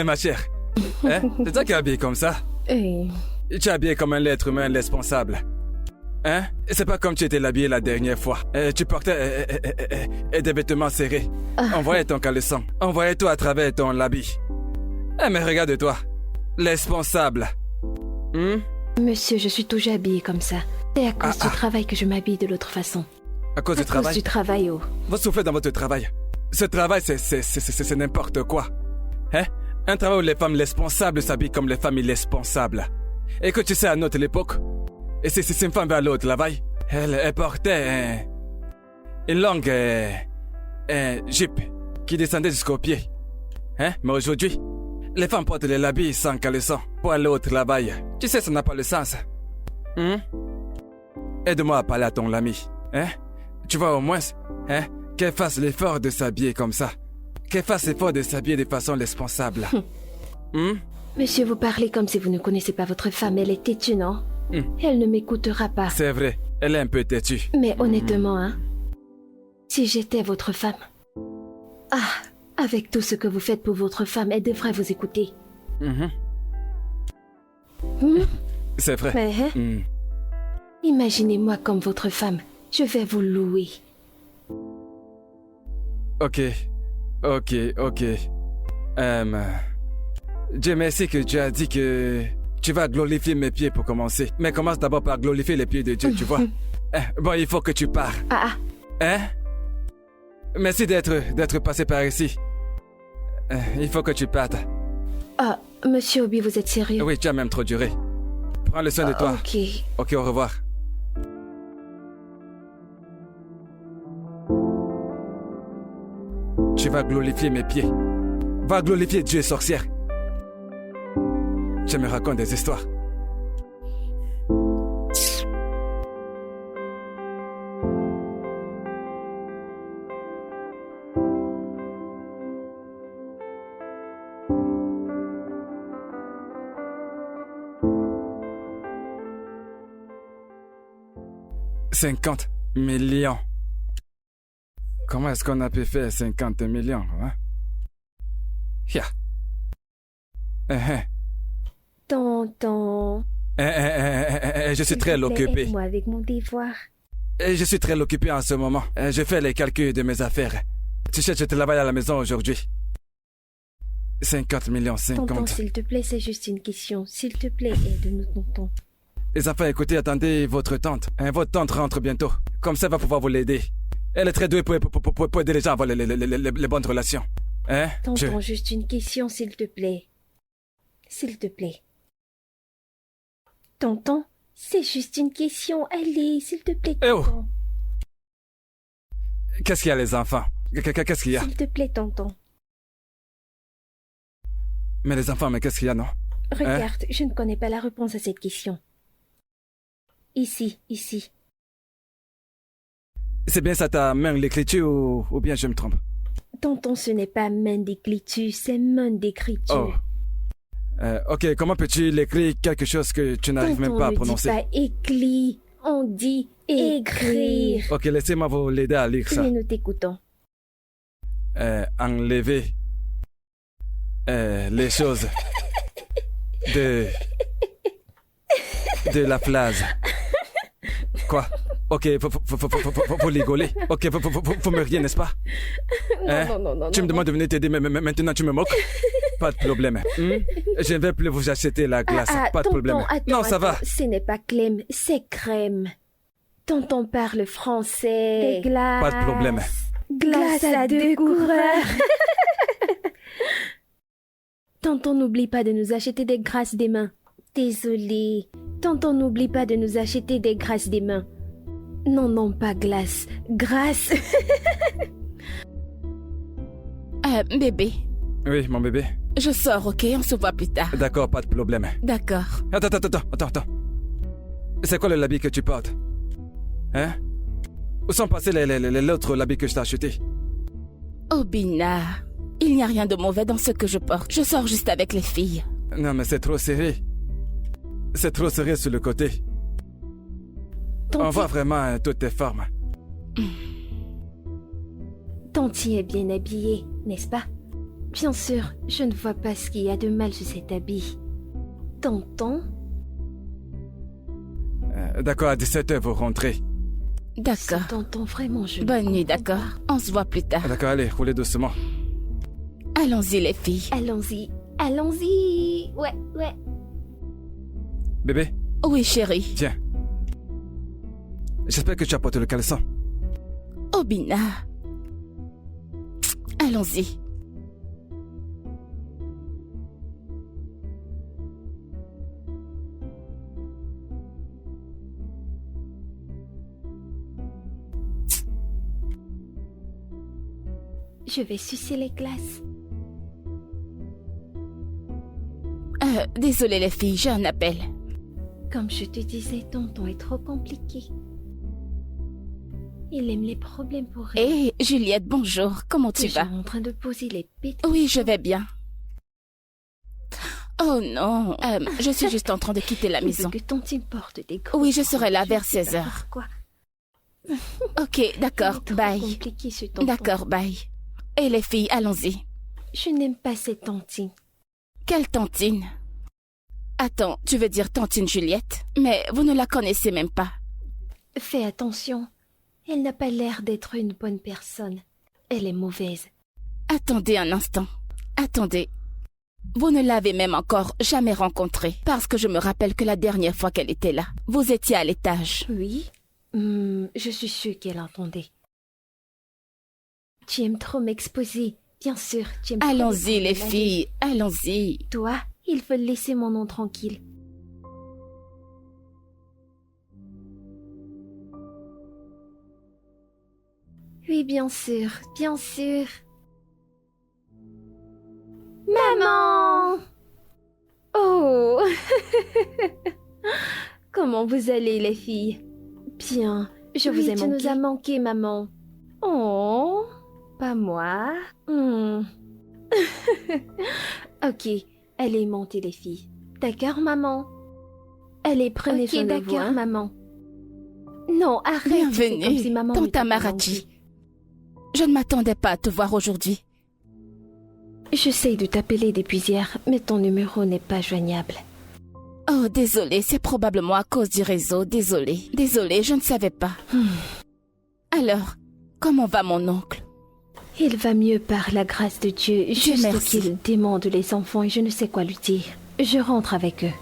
Ma chère, hein? C'est toi qui es habillée comme ça? Tu es habillée comme un être humain responsable. Hein? C'est pas comme tu étais habillée la dernière fois. Tu portais des vêtements serrés. On voyait ton caleçon. On voyait tout à travers ton habit. Mais regarde-toi. Responsable. Monsieur, je suis toujours habillée comme ça. C'est à cause du travail que je m'habille de l'autre façon. À cause du travail? À cause du travail, oh. Vous soufflez dans votre travail. Ce travail, c'est n'importe quoi. Hein? Un travail où les femmes responsables s'habillent comme les femmes irresponsables. Et que tu sais, à notre époque, et si une femme va aller au travail, elle portait une longue jupe qui descendait jusqu'aux pieds. Hein? Mais aujourd'hui, les femmes portent les habits sans caleçon pour aller au travail. Tu sais, ça n'a pas le sens. Aide-moi à parler à ton ami. Hein? Tu vois, au moins, hein, qu'elle fasse l'effort de s'habiller comme ça. Qu'elle fasse l'effort de s'habiller de façon responsable. Monsieur, vous parlez comme si vous ne connaissez pas votre femme. Elle est têtue, non? Elle ne m'écoutera pas. C'est vrai, elle est un peu têtue. Mais honnêtement, hein, si j'étais votre femme... avec tout ce que vous faites pour votre femme, elle devrait vous écouter. C'est vrai. Mais, imaginez-moi comme votre femme. Je vais vous louer. Ok. Dieu merci que tu as dit que tu vas glorifier mes pieds pour commencer. Mais commence d'abord par glorifier les pieds de Dieu, tu vois. Bon, il faut que tu pars. Hein? Merci d'être passé par ici. Il faut que tu partes. Ah, monsieur Obi, vous êtes sérieux? Oui, tu as même trop duré. Prends le soin de toi. Ok. Ok, au revoir. Tu vas glorifier mes pieds. Va glorifier Dieu, sorcière. Tu me racontes des histoires. « 50 millions. Comment est-ce qu'on a pu faire 50 millions, hein? Yeah. Tonton. Je suis très occupé. Aide-moi avec mon devoir. Je suis très occupé en ce moment. Je fais les calculs de mes affaires. Tu sais, je travaille à la maison aujourd'hui. 50 millions, 50. Tonton, s'il te plaît, c'est juste une question. S'il te plaît, aide-nous, tonton. Les enfants, écoutez, attendez votre tante. Votre tante rentre bientôt. Comme ça, elle va pouvoir vous l'aider. Elle est très douée pour aider les gens à avoir les bonnes relations. Hein? Tonton, juste une question, s'il te plaît. S'il te plaît. Tonton, c'est juste une question. Allez, s'il te plaît, tonton. Qu'est-ce qu'il y a, les enfants? Qu'est-ce qu'il y a? S'il te plaît, tonton. Mais les enfants, mais qu'est-ce qu'il y a, non? Regarde, je ne connais pas la réponse à cette question. Ici. C'est bien ça ta main d'écriture ou bien je me trompe? Tonton, ce n'est pas main d'écriture, c'est main d'écriture. Ok, comment peux-tu l'écrire quelque chose que tu n'arrives même pas à prononcer? On ne dit pas écrit, on dit écrire. Ok, laissez-moi vous l'aider à lire ça. Mais nous t'écoutons. Enlever les choses de la phrase. Quoi? Ok, faut rigoler. Ok, faut me rire, n'est-ce pas? Non. Tu me demandes de venir t'aider, mais maintenant tu me moques? Pas de problème. Je ne vais plus vous acheter la glace. Pas de problème. Non, ça va. Ce n'est pas Clem, c'est crème. Tonton parle français. Des glaces. Pas de problème. Glace à 2 coureurs. Tonton, n'oublie pas de nous acheter des grâces des mains. Désolé. Tonton, n'oublie pas de nous acheter des grâces des mains. Non, pas glace. Grâce. Bébé. Oui, mon bébé. Je sors, ok? On se voit plus tard. D'accord, pas de problème. D'accord. Attends. C'est quoi le habit que tu portes? Hein? Où sont passés l'autre habit que je t'ai acheté? Obina, il n'y a rien de mauvais dans ce que je porte. Je sors juste avec les filles. Non, mais c'est trop serré. C'est trop serré sur le côté. On voit vraiment toutes tes formes. Tanti est bien habillée, n'est-ce pas? Bien sûr, je ne vois pas ce qu'il y a de mal sur cet habit. Tonton? D'accord, à 17h, vous rentrez. D'accord. Tonton, vraiment, je... Bonne nuit, d'accord? On se voit plus tard. D'accord, allez, roulez doucement. Allons-y, les filles. Allons-y. Ouais. Bébé? Oui, chérie. Tiens. J'espère que tu as porté le caleçon. Obina. Allons-y. Je vais sucer les glaces. Désolée les filles, j'ai un appel. Comme je te disais, tonton est trop compliqué. Il aime les problèmes pour rien. Hé, Juliette, bonjour. Comment tu vas? En train de poser les pétales. Oui, je vais bien. Oh non, je suis juste en train de quitter la maison. Que Tantine porte des gros... Oui, je serai là vers 16 heures. Quoi? Ok, d'accord, bye. Compliqué, ce tonton. D'accord, bye. Et les filles, allons-y. Je n'aime pas cette Tantine. Quelle Tantine? Attends, tu veux dire Tantine Juliette? Mais vous ne la connaissez même pas. Fais attention. Elle n'a pas l'air d'être une bonne personne. Elle est mauvaise. Attendez un instant. Attendez. Vous ne l'avez même encore jamais rencontrée, parce que je me rappelle que la dernière fois qu'elle était là, vous étiez à l'étage. Oui. Je suis sûre qu'elle entendait. Tu aimes trop m'exposer. Bien sûr, tu aimes trop Allons-y, les m'exposer. filles, allons-y. Toi, il faut laisser mon nom tranquille. Oui, bien sûr, bien sûr. Maman! Oh! Comment vous allez, les filles? Bien, je vous ai manqué. Tu nous as manqué, maman. Oh! Pas moi. Ok, allez monter, les filles. D'accord, maman? Allez, prenez soin de vous. D'accord, maman. Non, arrête. Bienvenue, comme si maman Tante n'était pas Amarachi. manquée. Je ne m'attendais pas à te voir aujourd'hui. J'essaye de t'appeler depuis hier, mais ton numéro n'est pas joignable. Oh, désolée, c'est probablement à cause du réseau, désolée. Désolée, je ne savais pas. Alors, comment va mon oncle? Il va mieux par la grâce de Dieu, juste merci. qu'il démande les enfants et je ne sais quoi lui dire. Je rentre avec eux.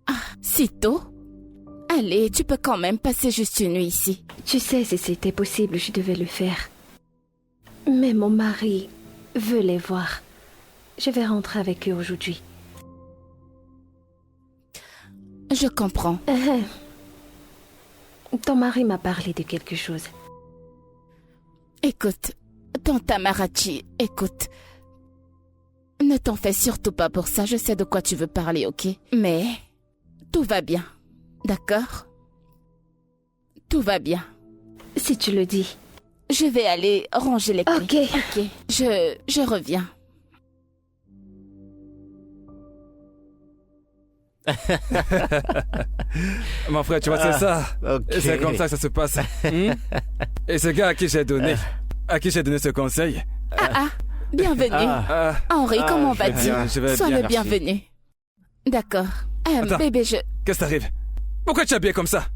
Ah, si tôt? Allez, tu peux quand même passer juste une nuit ici. Tu sais, si c'était possible, je devais le faire. Mais mon mari veut les voir. Je vais rentrer avec eux aujourd'hui. Je comprends. Ton mari m'a parlé de quelque chose. Écoute, Tante Amarachi, écoute. Ne t'en fais surtout pas pour ça, je sais de quoi tu veux parler, ok? Mais tout va bien, d'accord? Tout va bien. Si tu le dis. Je vais aller ranger les clés. Ok. Je reviens. Mon frère, tu vois, c'est ça. ok. Et c'est comme ça que ça se passe. Et ce gars à qui j'ai donné ce conseil. Bienvenue. Henri, comment je vais vas-tu? bien, je vais Sois bien, le merci. bienvenu. D'accord. Attends. Bébé, Qu'est-ce qui t'arrive? Pourquoi tu es habillé comme ça?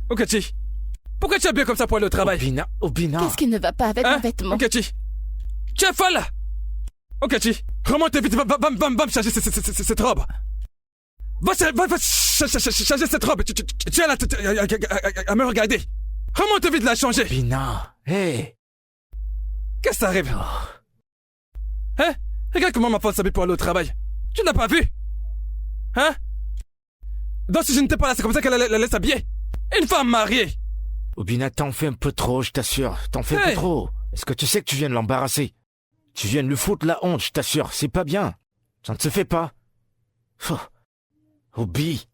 Okachi, pourquoi tu es habillé comme ça pour aller au travail? Obina. Qu'est-ce qui ne va pas avec Hein? mon vêtement? Okachi, tu es folle! Okachi, remonte vite, va me changer cette robe. Va changer cette robe. Tu es là à me regarder. Remonte vite la changer. Obina, hey. Qu'est-ce qui t'arrive? Hein? Regarde comment ma femme s'habille pour aller au travail. Tu n'as pas vu? Hein? Donc si je n'étais pas là, c'est comme ça qu'elle allait s'habiller. Une femme mariée. Obina, t'en fais un peu trop, je t'assure. T'en fais un peu trop. Est-ce que tu sais que tu viens de l'embarrasser? Tu viens de lui foutre la honte, je t'assure. C'est pas bien. Ça ne se fait pas. Obi.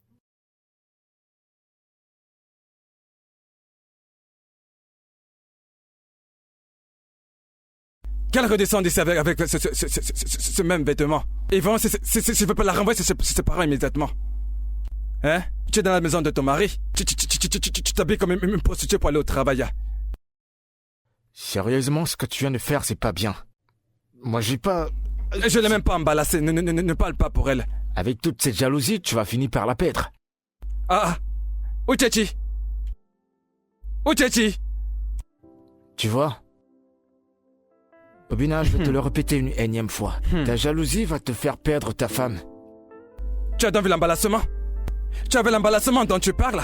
Qu'elle redescende ici avec ce même vêtement. Yvon, si je veux pas la renvoyer, c'est ses parents immédiatement. Hein? Tu es dans la maison de ton mari. Tu t'habilles comme une prostituée pour aller au travail. Sérieusement, ce que tu viens de faire, c'est pas bien. Moi, j'ai pas... Je l'ai même pas embalassée. Ne parle pas pour elle. Avec toute cette jalousie, tu vas finir par la perdre. Uchechi. Tu vois? Obina, je vais te le répéter une énième fois. Ta jalousie va te faire perdre ta femme. Tu as donc vu l'embalassement? Tu avais l'embalassement dont tu parles?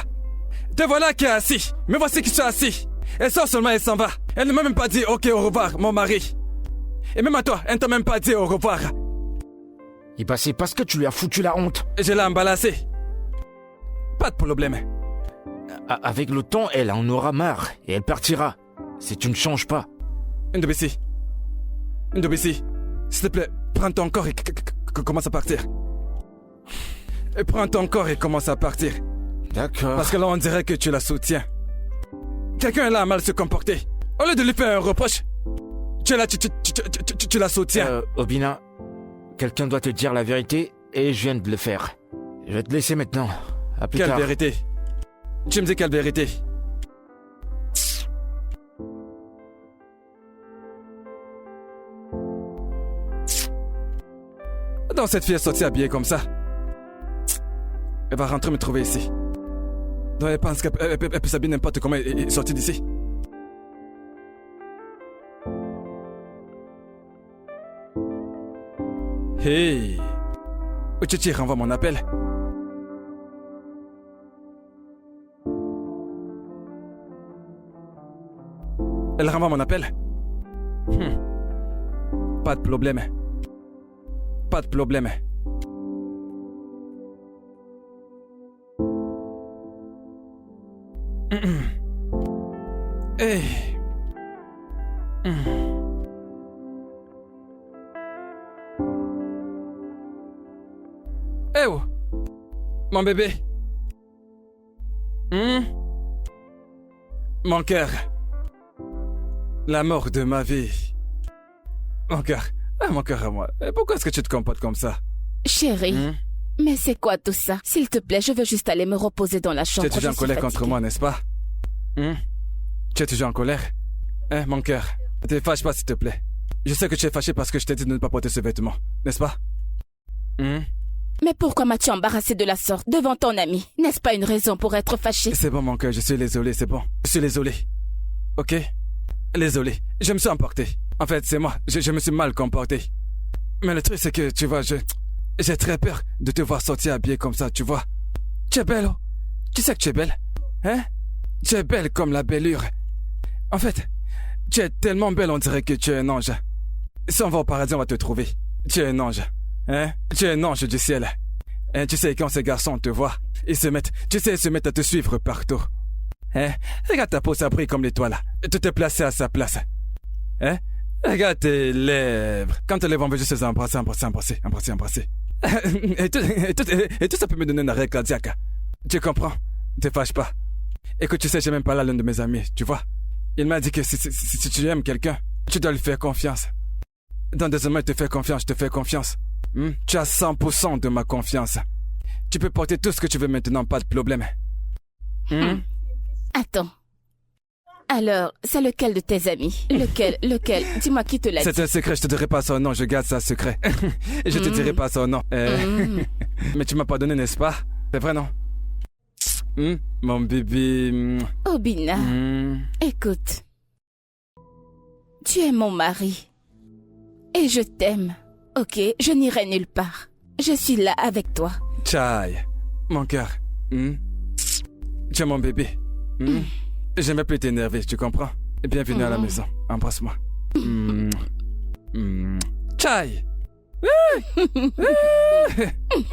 Te voilà qui est assis. Me voici qui suis assis. Elle sort seulement et s'en va. Elle ne m'a même pas dit ok au revoir, mon mari. Et même à toi, elle ne t'a même pas dit au revoir. Et bah c'est parce que tu lui as foutu la honte. Je l'ai embalassée. Pas de problème. Avec le temps, elle en aura marre et elle partira. Si tu ne changes pas. Ndobisi, s'il te plaît, prends ton corps et commence à partir. Et prends ton corps et commence à partir. D'accord. Parce que là, on dirait que tu la soutiens. Quelqu'un là a mal se comporté. Au lieu de lui faire un reproche, tu es là, tu la soutiens. Obina, quelqu'un doit te dire la vérité et je viens de le faire. Je vais te laisser maintenant. À plus tard. Quelle vérité? Tu me dis quelle vérité? Donc cette fille est sortie habillée comme ça. Elle va rentrer me trouver ici. Donc elle pense qu'elle peut s'habiller n'importe comment et sortir d'ici. Hey. Uchichi renvoie mon appel. Elle renvoie mon appel. Pas de problème. Pas de problème. Hey. Eh oh, mon bébé. Mon cœur. L'amour de ma vie. Mon cœur. Ah, mon cœur à moi. Pourquoi est-ce que tu te comportes comme ça? Chérie, mais c'est quoi tout ça? S'il te plaît, je veux juste aller me reposer dans la chambre. Tu es toujours en colère contre moi, n'est-ce pas? Tu es toujours en colère? Hein, mon cœur? Ne te fâche pas, s'il te plaît. Je sais que tu es fâché parce que je t'ai dit de ne pas porter ce vêtement, n'est-ce pas? Mais pourquoi m'as-tu embarrassé de la sorte devant ton ami? N'est-ce pas une raison pour être fâché? C'est bon, mon cœur, je suis désolé, c'est bon. Je suis désolé. Ok? Désolé. Je me suis emporté. En fait, c'est moi. Je me suis mal comporté. Mais le truc, c'est que, tu vois, j'ai très peur de te voir sortir habillée comme ça, tu vois. Tu es belle, oh. Tu sais que tu es belle? Hein? Tu es belle comme la bellure. En fait, tu es tellement belle, on dirait que tu es un ange. Si on va au paradis, on va te trouver. Tu es un ange. Hein? Tu es un ange du ciel. Hein? Tu sais, quand ces garçons te voient, ils se mettent à te suivre partout. Hein? Regarde ta peau, ça brille comme l'étoile. Tu t'es placé à sa place. Hein? Regarde tes lèvres. Quand tes lèvres, on veut juste les embrasser. Et tout ça peut me donner un arrêt cardiaque. Tu comprends? Ne te fâche pas. Écoute, tu sais, j'ai même parlé à l'un de mes amis, tu vois. Il m'a dit que si tu aimes quelqu'un, tu dois lui faire confiance. Dans des moments, il te fait confiance, je te fais confiance. Tu as 100% de ma confiance. Tu peux porter tout ce que tu veux maintenant, pas de problème. Attends. Alors, c'est lequel de tes amis? Lequel? Dis-moi qui te l'a dit. C'est un secret, je te dirai pas son nom, je garde ça secret. Et je te dirai pas son nom. Mais tu m'as pardonné, n'est-ce pas? C'est vrai, non? Mon bébé. Obina, écoute. Tu es mon mari. Et je t'aime. Ok, je n'irai nulle part. Je suis là avec toi. Chai, mon cœur. Tu es mon bébé. J'aimais plus t'énerver, tu comprends? Bienvenue à la maison. Embrasse-moi. Chai!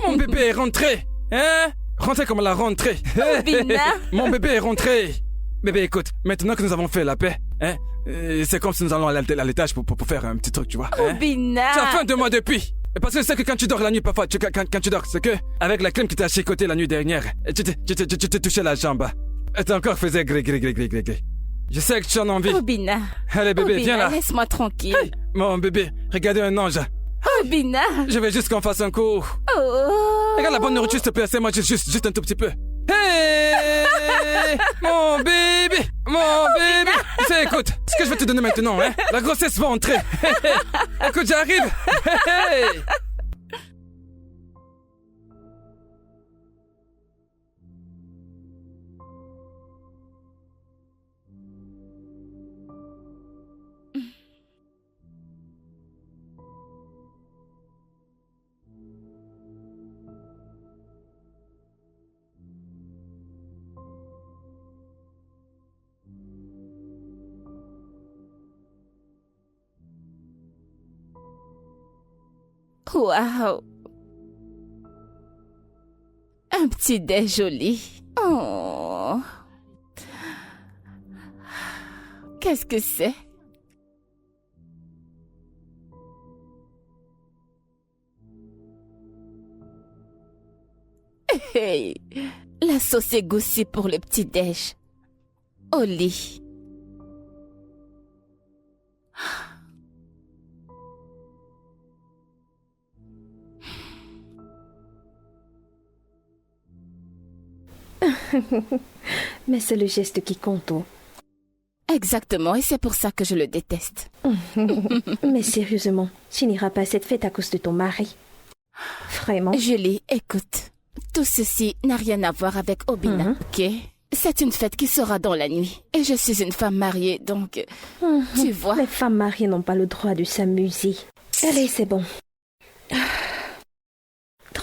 Mon bébé est rentré! Hein? Rentré comme la rentrée! Obina! Mon bébé est rentré! Bébé, écoute, maintenant que nous avons fait la paix, hein? C'est comme si nous allons à l'étage pour faire un petit truc, tu vois? Hein? Obina! Tu as faim de moi depuis! Parce que je sais que quand tu dors la nuit, parfois, quand tu dors, c'est que, avec la clim qui t'a chicoté la nuit dernière, tu t'es touché la jambe. Et t'as encore faisait gré. Je sais que tu en as envie. Obina. Allez, bébé, Obina, viens là. Laisse-moi tranquille. Hey, mon bébé, regardez un ange. Obina. Je veux juste qu'on fasse un coup. Oh. Regarde la bonne nourriture, s'il te plaît, moi juste un tout petit peu. Hey, mon bébé, Tu sais, écoute, ce que je vais te donner maintenant, hein, la grossesse va entrer. Écoute, j'arrive. Hey. Waouh! Un petit dé joli. Oh! Qu'est-ce que c'est? Hey! La sauce est goûtue pour le petit déj. Au lit. Mais c'est le geste qui compte. Oh. Exactement, et c'est pour ça que je le déteste. Mais sérieusement, tu n'iras pas à cette fête à cause de ton mari. Vraiment. Julie, écoute. Tout ceci n'a rien à voir avec Obina, ok? C'est une fête qui sera dans la nuit. Et je suis une femme mariée, donc... tu vois... Les femmes mariées n'ont pas le droit de s'amuser. Allez, c'est bon.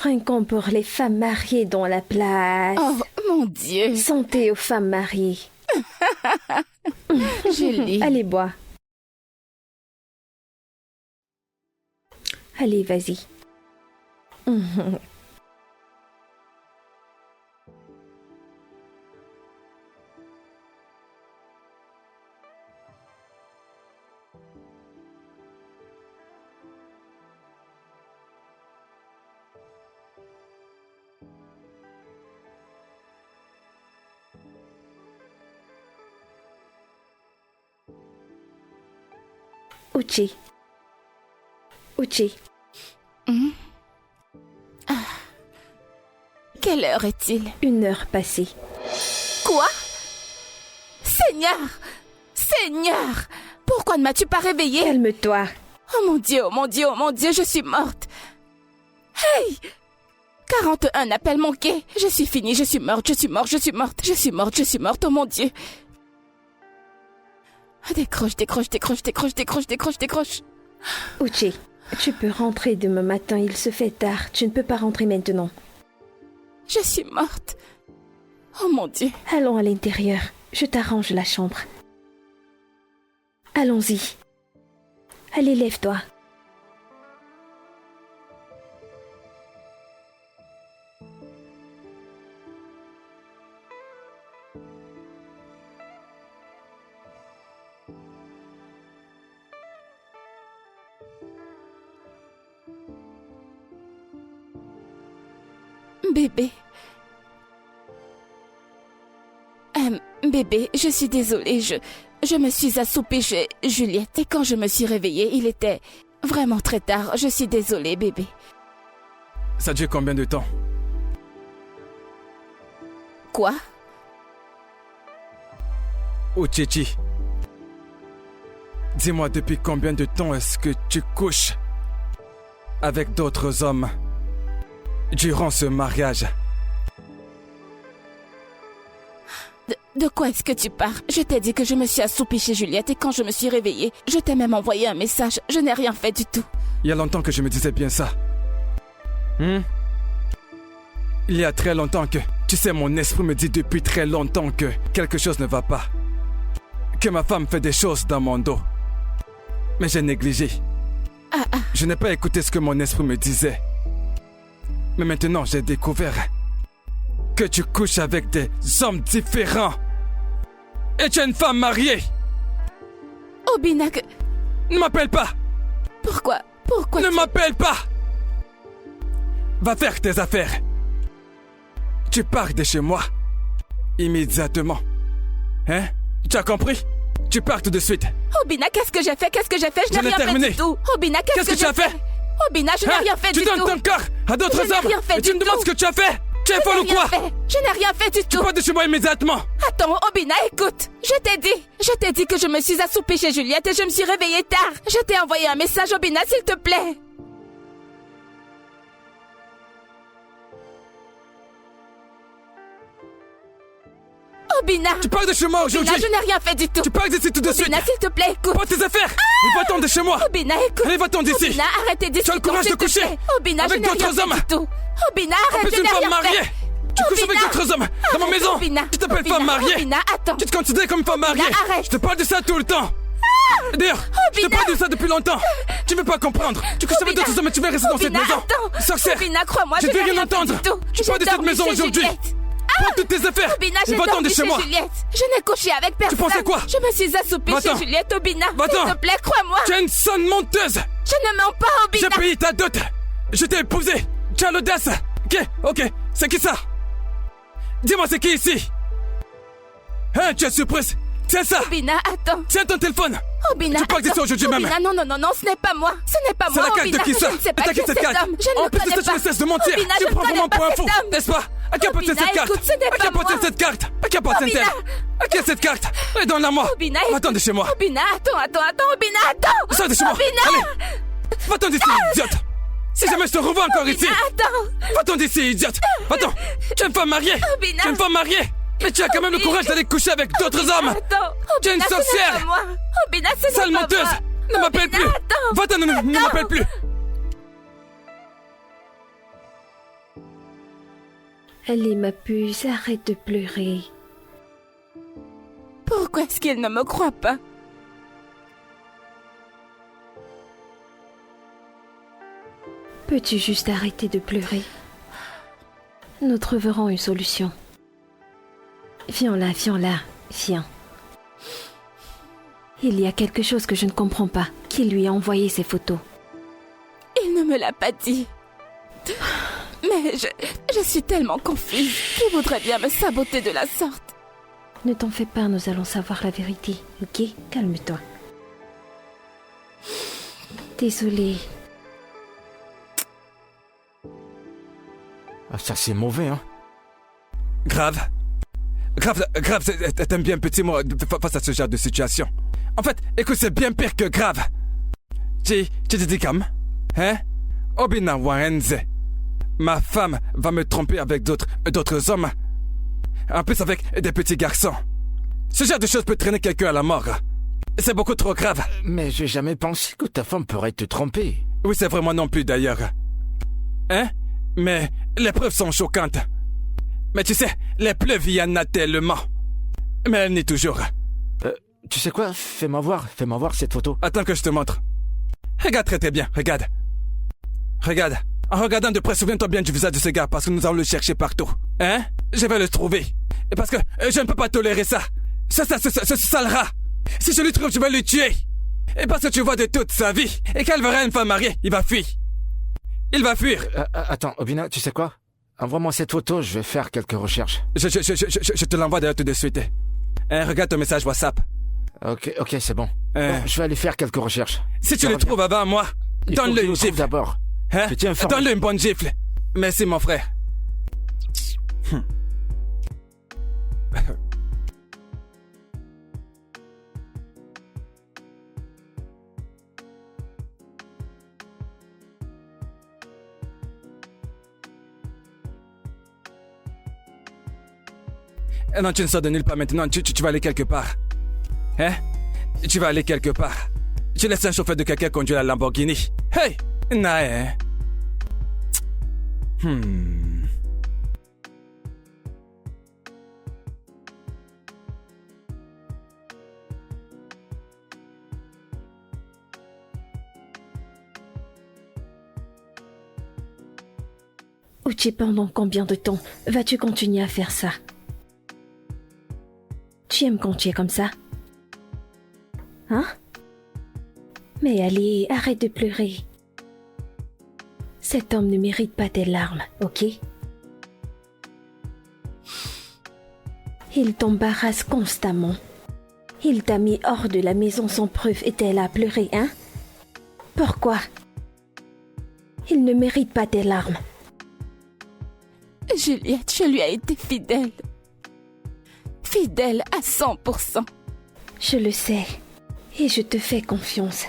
trinquons pour les femmes mariées dans la place. Oh, mon Dieu. Santé aux femmes mariées. Julie. Allez, bois. Allez, vas-y. Uchi. Uchi. Quelle heure est-il? 1 heure passée. Quoi? Seigneur! Seigneur! Pourquoi ne m'as-tu pas réveillée? Calme-toi. Oh mon Dieu, oh mon Dieu, oh mon Dieu, je suis morte. Hey! 41 appels manqués. Je suis finie, je suis morte, je suis morte, je suis morte, je suis morte, je suis morte, oh mon Dieu. Décroche, décroche, décroche, décroche, décroche, décroche, décroche. Uchi, tu peux rentrer demain matin, il se fait tard. Tu ne peux pas rentrer maintenant. Je suis morte. Oh mon Dieu. Allons à l'intérieur. Je t'arrange la chambre. Allons-y. Allez, lève-toi. Bébé. Bébé, je suis désolée, je me suis assoupie chez Juliette et quand je me suis réveillée, il était vraiment très tard. Je suis désolée, bébé. Ça dure combien de temps? Quoi? Uchichi. Dis-moi, depuis combien de temps est-ce que tu couches avec d'autres hommes durant ce mariage? De quoi est-ce que tu parles? Je t'ai dit que je me suis assoupie chez Juliette et quand je me suis réveillée, je t'ai même envoyé un message. Je n'ai rien fait du tout. Il y a longtemps que je me disais bien ça. Il y a très longtemps que... Tu sais, mon esprit me dit depuis très longtemps que quelque chose ne va pas. Que ma femme fait des choses dans mon dos. Mais j'ai négligé. Je n'ai pas écouté ce que mon esprit me disait. Mais maintenant, j'ai découvert que tu couches avec des hommes différents. Et tu es une femme mariée. Obina, Ne m'appelle pas. Pourquoi Ne m'appelle pas. Va faire tes affaires. Tu pars de chez moi. Immédiatement. Hein? Tu as compris? Tu pars tout de suite. Obina, qu'est-ce que j'ai fait? Je n'ai rien terminé. fait du tout. Obina, qu'est-ce que tu as fait? Obina, je n'ai rien fait du tout. Tu donnes ton corps à d'autres Je n'ai hommes. rien fait Et tu du me demandes tout. ce que tu as fait? Tu es folle ou quoi? Je n'ai rien fait du Tu tout. pars de chez moi immédiatement. Attends, Obina, écoute. Je t'ai dit que je me suis assoupie chez Juliette et je me suis réveillée tard. Je t'ai envoyé un message, Obina, s'il te plaît. Obina. Tu pars de chez moi aujourd'hui. Obina, je n'ai rien fait du tout. Tu pars d'ici tout de suite. Obina, s'il te plaît, écoute. Prends tes affaires. Et va-t'en de chez moi. Obina, écoute. Allez, va-t'en d'ici. Obina, arrêtez d'ici. Tu as le courage de coucher Obina, avec je n'ai rien d'autres fait hommes. du tout. Obina, En arrête, plus, je une n'ai femme rien mariée. fait. Tu couches avec Obina. d'autres hommes dans ma maison. Obina. Tu t'appelles Obina, femme mariée. Obina, attends. Tu te considères comme femme mariée. arrête. Je te parle de ça tout le temps. D'ailleurs, je te Obina. parle de ça depuis longtemps. Tu veux pas comprendre. Tu couches avec Obina. d'autres hommes et tu veux rester dans cette Obina, maison. attends. Sorcière. Obina, crois-moi, Je je ne veux n'ai rien rien fait entendre. du tout. Tu pars de J'ai cette maison dormi chez aujourd'hui. Juliette. Prends toutes tes affaires. Obina, Et j'ai va-t'en de dormi chez chez moi. Juliette. Je n'ai couché avec personne. pensais quoi? Je me suis assoupie Va-t'en. chez Juliette, Obina. Va-t'en. S'il te plaît, crois-moi. Tu es une sonne menteuse. Je ne mens pas, J'ai Obina. payé ta dot. Je t'ai épousé. Tu as l'audace. Ok. C'est qui ça? Dis-moi, c'est qui ici? Hein, tu es surprise? C'est ça. Obina, attends. Tiens ton téléphone. Obina, Tu pars d'ici attends. aujourd'hui même. Obina, non, ce n'est pas moi. Ce n'est pas C'est moi, la carte de Obina. qui ça? Je ne sais pas T'as qui qui cette est cet carte? homme. Je ne En le plus de connais ça, tu pas. ne cesses de mentir. Obina, Tu je me prends ne vraiment connais pour un pas fou, cet homme. n'est-ce pas? À qui appartient Obina, cette carte? écoute, ce n'est À qui pas appartient moi. cette carte? À qui appartient-elle? Obina. À qui est cette carte? Allez, donne-la moi. Obina, Va-t'en de chez moi. Obina, attends, Obina, attends. Sors de chez moi. Obina. Allez. Va-t'en d'ici, idiote. Si jamais je te revois encore ici. Obina, attends. Va-t'en d'ici, idiote. Va-t'en. Tu es une femme mariée. Obina. Tu es une femme mariée. Mais tu as quand même le courage d'aller coucher avec d'autres hommes. Attends. Tu es une Obina, ce n'est sorcière. pas moi. Obina, ce n'est Sale pas menteuse. moi. Ne m'appelle Obina, plus. attends. Va-t'en, ne m'appelle plus. Allez, ma puce, arrête de pleurer. Pourquoi est-ce qu'il ne me croit pas? Peux-tu juste arrêter de pleurer? Nous trouverons une solution. Viens là, viens. Il y a quelque chose que je ne comprends pas. Qui lui a envoyé ces photos? Il ne me l'a pas dit. Mais je suis tellement confuse. Qui voudrait bien me saboter de la sorte? Ne t'en fais pas, nous allons savoir la vérité, ok? Calme-toi. Désolée. Ah, ça c'est mauvais, hein. Grave, t'aimes bien petit mot face à ce genre de situation. En fait, écoute, c'est bien pire que grave. Tu te dis comme, hein? Obina Waenze. Ma femme va me tromper avec d'autres hommes. En plus avec des petits garçons. Ce genre de choses peut traîner quelqu'un à la mort. C'est beaucoup trop grave. Mais j'ai jamais pensé que ta femme pourrait te tromper. Oui, c'est vraiment non plus d'ailleurs. Hein? Mais les preuves sont choquantes. Mais tu sais, les preuves, il y en a tellement. Mais elle nie toujours. Tu sais quoi? Fais-moi voir cette photo. Attends que je te montre. Regarde très bien, regarde. Regarde. En regardant de près, souviens-toi bien du visage de ce gars parce que nous allons le chercher partout. Hein? Je vais le trouver. Et parce que je ne peux pas tolérer ça. Ce sale rat. Si je le trouve, je vais le tuer. Et parce que tu vois de toute sa vie. Et qu'elle verra une femme mariée, il va fuir. Il va fuir. Attends, Obina, tu sais quoi? Envoie-moi cette photo, je vais faire quelques recherches. Je te l'envoie d'ailleurs tout de suite. Hein, regarde ton message WhatsApp. Ok, c'est bon. Bon, je vais aller faire quelques recherches. Si tu le trouves avant moi, donne-le une gifle. D'abord. Hein? Donne-le une bonne gifle. Merci, mon frère. Non, tu ne sors de nulle part maintenant. Tu vas aller quelque part. Hein? Tu vas aller quelque part. Tu laisses un chauffeur de quelqu'un conduire la Lamborghini. Hey! Nae. Uchi, pendant combien de temps vas-tu continuer à faire ça? Tu aimes quand tu es comme ça? Hein? Mais allez, arrête de pleurer. Cet homme ne mérite pas tes larmes, ok? Il t'embarrasse constamment. Il t'a mis hors de la maison sans preuve et t'es là à pleurer, hein? Pourquoi? Il ne mérite pas tes larmes. Juliette, je lui ai été fidèle. Fidèle à 100%. Je le sais. Et je te fais confiance.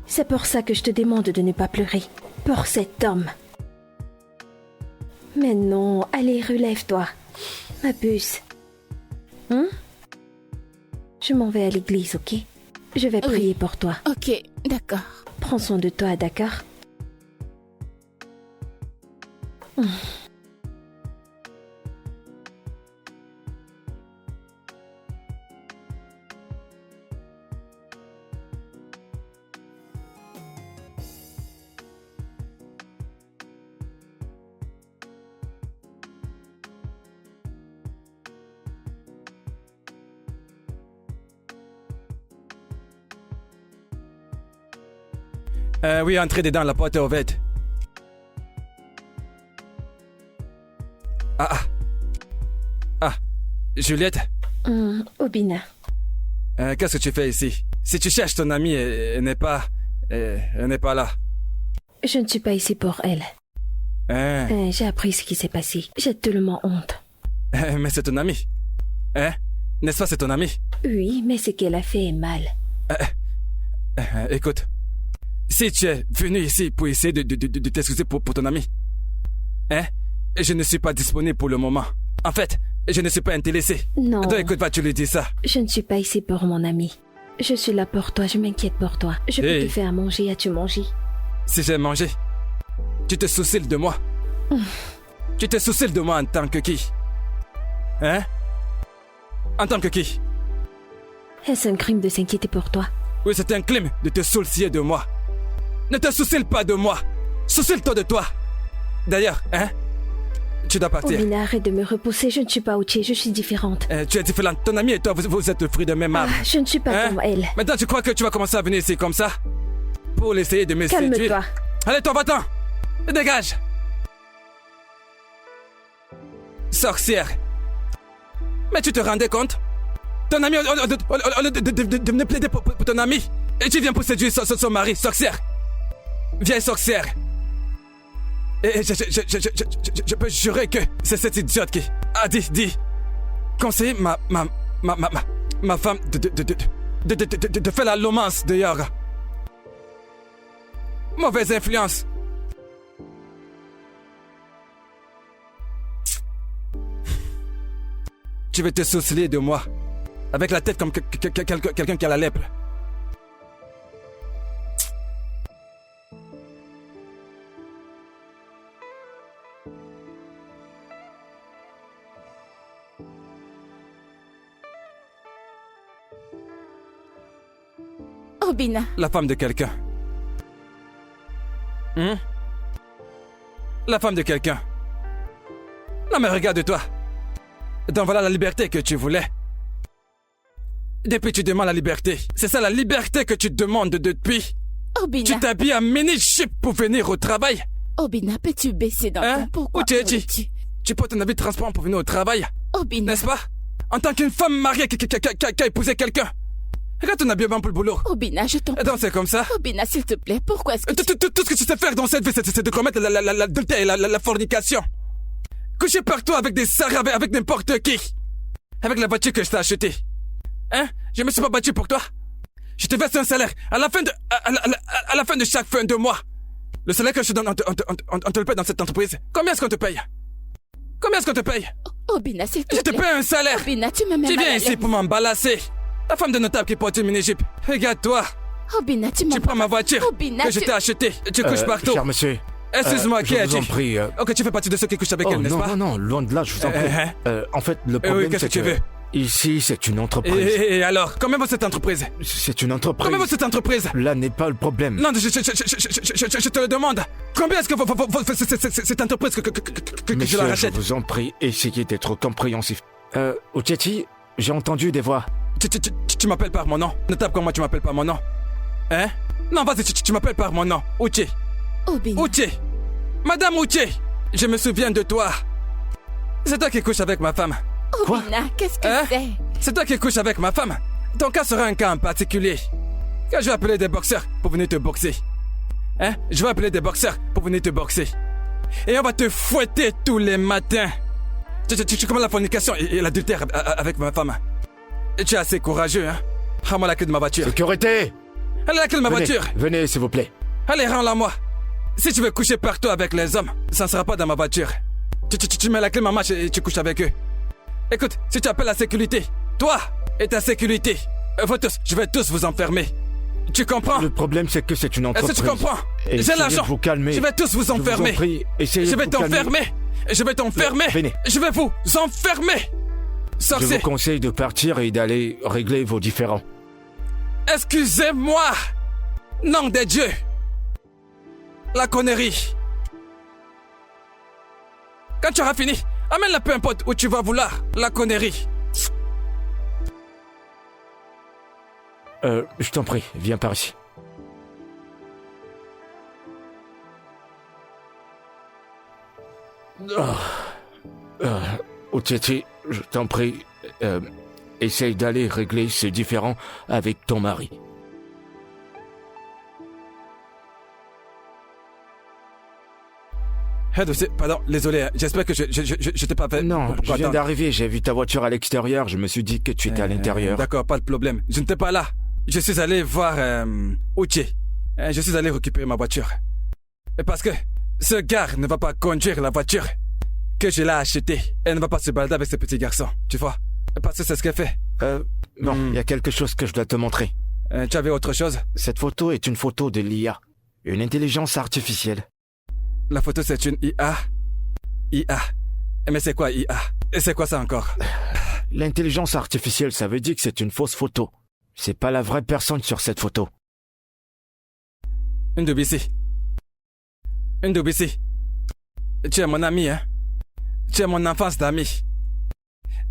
C'est pour ça que je te demande de ne pas pleurer. Pour cet homme. Mais non, allez, relève-toi. Ma puce. Hein? Je m'en vais à l'église, ok? Je vais prier pour toi. Ok, d'accord. Prends soin de toi, d'accord? Oui, entrez dedans, la porte est ouverte. Juliette? Obina. Qu'est-ce que tu fais ici? Si tu cherches ton amie, elle n'est pas là. Je ne suis pas ici pour elle. J'ai appris ce qui s'est passé. J'ai tellement honte. Mais c'est ton amie. Hein? N'est-ce pas, c'est ton amie? Oui, mais ce qu'elle a fait est mal. Écoute, si tu es venu ici pour essayer de t'excuser pour ton ami, hein? Je ne suis pas disponible pour le moment. En fait, je ne suis pas intéressé. Non. Donc écoute, vas-tu lui dire ça? Je ne suis pas ici pour mon ami. Je suis là pour toi, je m'inquiète pour toi. Je peux te faire à manger, as-tu mangé? Si j'ai mangé, tu te soucies de moi. Tu te soucies de moi en tant que qui? Hein? En tant que qui? Est-ce un crime de s'inquiéter pour toi? Oui, c'est un crime de te soucier de moi. Ne te soucie pas de moi. Soucie-toi de toi. D'ailleurs, hein? Tu dois partir. Obina, arrête de me repousser. Je ne suis pas Uche, je suis différente. Tu es différente. Ton ami et toi, vous êtes le fruit de même arbre. Je ne suis pas comme elle. Maintenant, tu crois que tu vas commencer à venir ici comme ça? Pour essayer de me séduire? Calme-toi. Allez, toi, va-t'en. Dégage. Sorcière. Mais tu te rendais compte? Ton ami, au lieu de me plaider pour ton ami, et tu viens pour séduire son mari, sorcière. Vieille sorcière. Et je peux jurer que c'est cette idiote qui a dit conseiller ma femme de faire la lomance dehors. Mauvaise influence. Tu veux te soucier de moi avec la tête comme quelqu'un qui a la lèpre. Obina. La femme de quelqu'un. La femme de quelqu'un. Non mais regarde-toi. Donc voilà la liberté que tu voulais. Depuis tu demandes la liberté. C'est ça la liberté que tu demandes depuis. Obina. Tu t'habilles en mini-chip pour venir au travail. Obina, peux-tu baisser dans ton... Pourquoi tu portes un habit transparent pour venir au travail. Obina. N'est-ce pas? En tant qu'une femme mariée qui a épousé quelqu'un. Regarde ton habillement pour le boulot. Obina, je t'en prie. Donc c'est comme ça. Obina, s'il te plaît, pourquoi est-ce que tout ce que tu sais faire dans cette vie, c'est de commettre l'adultère et la fornication. Coucher partout avec des sarres, avec n'importe qui. Avec la voiture que je t'ai achetée. Hein? Je me suis pas battu pour toi. Je te verse un salaire à la fin de chaque fin de mois. Le salaire que je te donne, on te le paye dans cette entreprise. Combien est-ce qu'on te paye? Combien est-ce qu'on te paye? Obina, s'il te plaît. Je te paye un salaire. Obina, tu me mets Tu mal à viens l'aise. ici pour m'embalasser. La femme de notable qui porte une mini-jupe. Regarde-toi. Obina, tu prends ma voiture Obina, que je t'ai achetée. Tu couches partout. Cher monsieur. Excuse-moi, qui je as-tu? vous en prie. Ok, tu fais partie de ceux qui couchent avec elle, n'est-ce pas? Non, loin de là, je vous en prie. En fait, le problème, qu'est-ce c'est que tu veux? Ici, c'est une entreprise. Et alors, combien vaut cette entreprise? C'est une entreprise. Combien vaut cette entreprise? Là n'est pas le problème. Non, je te le demande. Combien est-ce que vaut cette entreprise que je la rachète? Je vous en prie, essayez d'être compréhensif. Uchechi, j'ai entendu des voix. Tu m'appelles par mon nom. Notable comme moi, tu m'appelles par mon nom. Hein? Non, vas-y, tu m'appelles par mon nom. Uche. Obina. Uche. Madame Uche. Je me souviens de toi. C'est toi qui couches avec ma femme. Obina, qu'est-ce que c'est? C'est toi qui couches avec ma femme. Ton cas sera un cas en particulier. Quand je vais appeler des boxeurs pour venir te boxer. Hein? Je vais appeler des boxeurs pour venir te boxer. Et on va te fouetter tous les matins. Tu commences la fornication et l'adultère avec ma femme. Et tu es assez courageux, hein? Rends-moi la clé de ma voiture. Sécurité! Allez, la clé de ma voiture. Venez, s'il vous plaît. Allez, rends-la moi. Si tu veux coucher partout avec les hommes, ça ne sera pas dans ma voiture. Tu mets la clé de ma marche et tu couches avec eux. Écoute, si tu appelles la sécurité, toi et ta sécurité, vous tous, je vais tous vous enfermer. Tu comprends? Le problème, c'est que c'est une entreprise. Est-ce que tu comprends? J'ai l'argent. Vous calmer. Je vais tous vous enfermer. Je vais t'enfermer. Je vais t'enfermer. Venez. Je vais vous enfermer. Sorcier. Je vous conseille de partir et d'aller régler vos différends. Excusez-moi. Nom des dieux. La connerie. Quand tu auras fini, amène-la peu importe où tu vas vouloir. La connerie. Je t'en prie, viens par ici. Uchechi, je t'en prie, essaye d'aller régler ces différends avec ton mari. Pardon, désolé, j'espère que je t'ai pas fait... Non, je viens d'arriver, j'ai vu ta voiture à l'extérieur, je me suis dit que tu étais à l'intérieur. D'accord, pas de problème, je n'étais pas là. Je suis allé voir Uche. Je suis allé récupérer ma voiture. Parce que ce gars ne va pas conduire la voiture que je l'ai achetée. Elle ne va pas se balader avec ce petit garçon, tu vois. Parce que c'est ce qu'elle fait. Non, il y a quelque chose que je dois te montrer. Tu avais autre chose? Cette photo est une photo de l'IA, une intelligence artificielle. La photo, c'est une IA. IA. Mais c'est quoi IA? Et c'est quoi ça encore? L'intelligence artificielle, ça veut dire que c'est une fausse photo. C'est pas la vraie personne sur cette photo. Ndubisi. Ndubisi. Tu es mon ami, hein? Tu es mon enfance d'ami.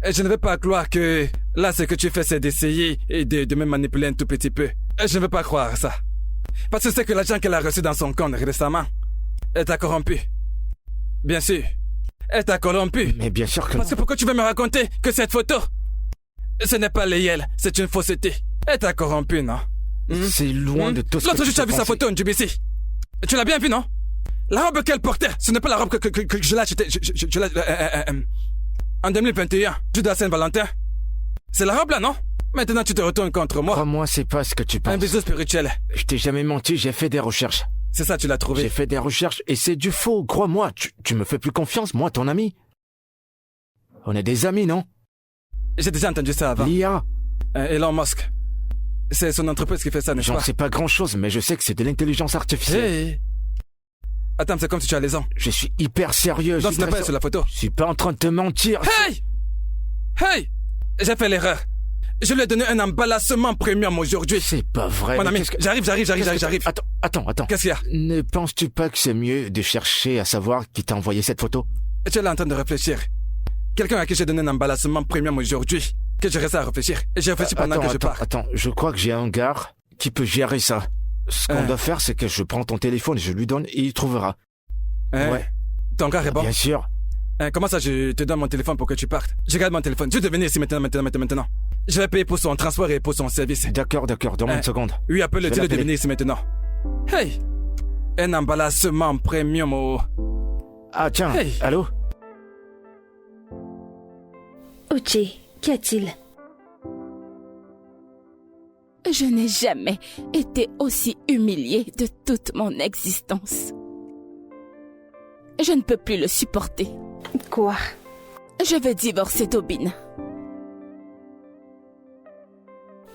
Et je ne veux pas croire que là, ce que tu fais, c'est d'essayer et de me manipuler un tout petit peu. Et je ne veux pas croire ça. Parce que c'est que l'argent qu'elle a reçu dans son compte récemment, elle t'a corrompu. Bien sûr. Elle t'a corrompu. Mais bien sûr que Parce que pourquoi tu veux me raconter que cette photo, ce n'est pas Léel, c'est une fausseté. Elle t'a corrompu, non? C'est loin de tout ce que L'autre jour, tu as vu sa photo, Ndubisi. Tu l'as bien vu, non? La robe qu'elle portait, ce n'est pas la robe que je l'ai achetée. En 2021, jour de la Saint-Valentin. C'est la robe là, non? Maintenant, tu te retournes contre moi. Crois-moi, c'est pas ce que tu penses. Un bisou spirituel. Je t'ai jamais menti, j'ai fait des recherches. C'est ça, tu l'as trouvé. J'ai fait des recherches et c'est du faux, crois-moi. Tu me fais plus confiance, moi, ton ami. On est des amis, non? J'ai déjà entendu ça avant. L'IA. Elon Musk. C'est son entreprise qui fait ça, n'est-ce J'en pas? sais pas grand-chose, mais je sais que c'est de l'intelligence artificielle. Hey. Attends, c'est comme si tu as les ans. Je suis hyper sérieux. Non, ce n'est pas sur la photo. Je suis pas en train de te mentir. Hey! Hey! J'ai fait l'erreur. Je lui ai donné un emballissement premium aujourd'hui. C'est pas vrai. Mon ami, j'arrive. Attends. Qu'est-ce qu'il y a? Ne penses-tu pas que c'est mieux de chercher à savoir qui t'a envoyé cette photo? Tu es là en train de réfléchir. Quelqu'un à qui j'ai donné un emballissement premium aujourd'hui, que je reste à réfléchir. Et j'ai réfléchi pendant que je pars. Attends, je crois que j'ai un gars qui peut gérer ça. Ce qu'on doit faire, c'est que je prends ton téléphone et je lui donne et il trouvera. Ouais. Ton gars est bon? Bien sûr. Comment ça, je te donne mon téléphone pour que tu partes? Je garde mon téléphone. Je vais venir ici maintenant. Je vais payer pour son transport et pour son service. D'accord. Donne-moi une seconde. Oui, appelle-le, dis-le de venir ici maintenant. Hey! Un emballissement premium au... Ah tiens, hey. Allô? Uche, qu'y a-t-il? Je n'ai jamais été aussi humiliée de toute mon existence. Je ne peux plus le supporter. Quoi? Je veux divorcer d'Obina.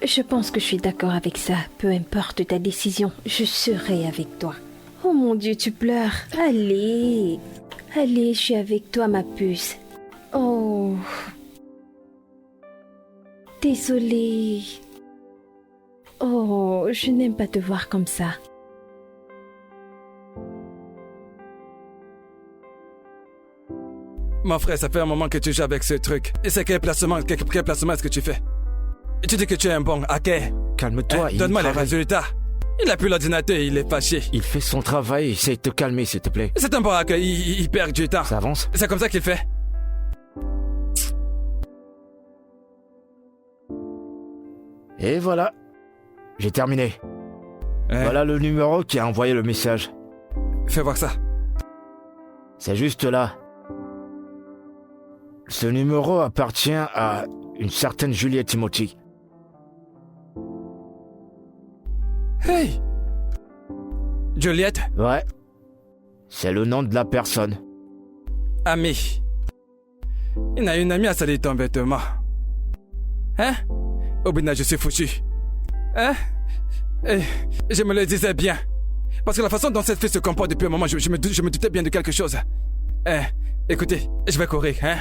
Je pense que je suis d'accord avec ça. Peu importe ta décision, je serai avec toi. Oh mon Dieu, tu pleures. Allez, je suis avec toi, ma puce. Oh. Désolée. Oh, je n'aime pas te voir comme ça. Mon frère, ça fait un moment que tu joues avec ce truc. Et c'est quel placement est-ce que tu fais? Et tu dis que tu es un bon hacker. Calme-toi. Donne-moi les résultats. Il a plus l'ordinateur, il est fâché. Il fait son travail, essaye de te calmer, s'il te plaît. C'est un bon hacker, il perd du temps. Ça avance? C'est comme ça qu'il fait. Et voilà. J'ai terminé. Voilà le numéro qui a envoyé le message. Fais voir ça. C'est juste là. Ce numéro appartient à une certaine Juliette Timothy. Hey! Juliette? Ouais. C'est le nom de la personne. Ami. Il a une amie à salir ton vêtement. Hein? Obina, je suis foutu. Hein? Et je me le disais bien. Parce que la façon dont cette fille se comporte depuis un moment, je me doutais bien de quelque chose. Écoutez, je vais courir, hein?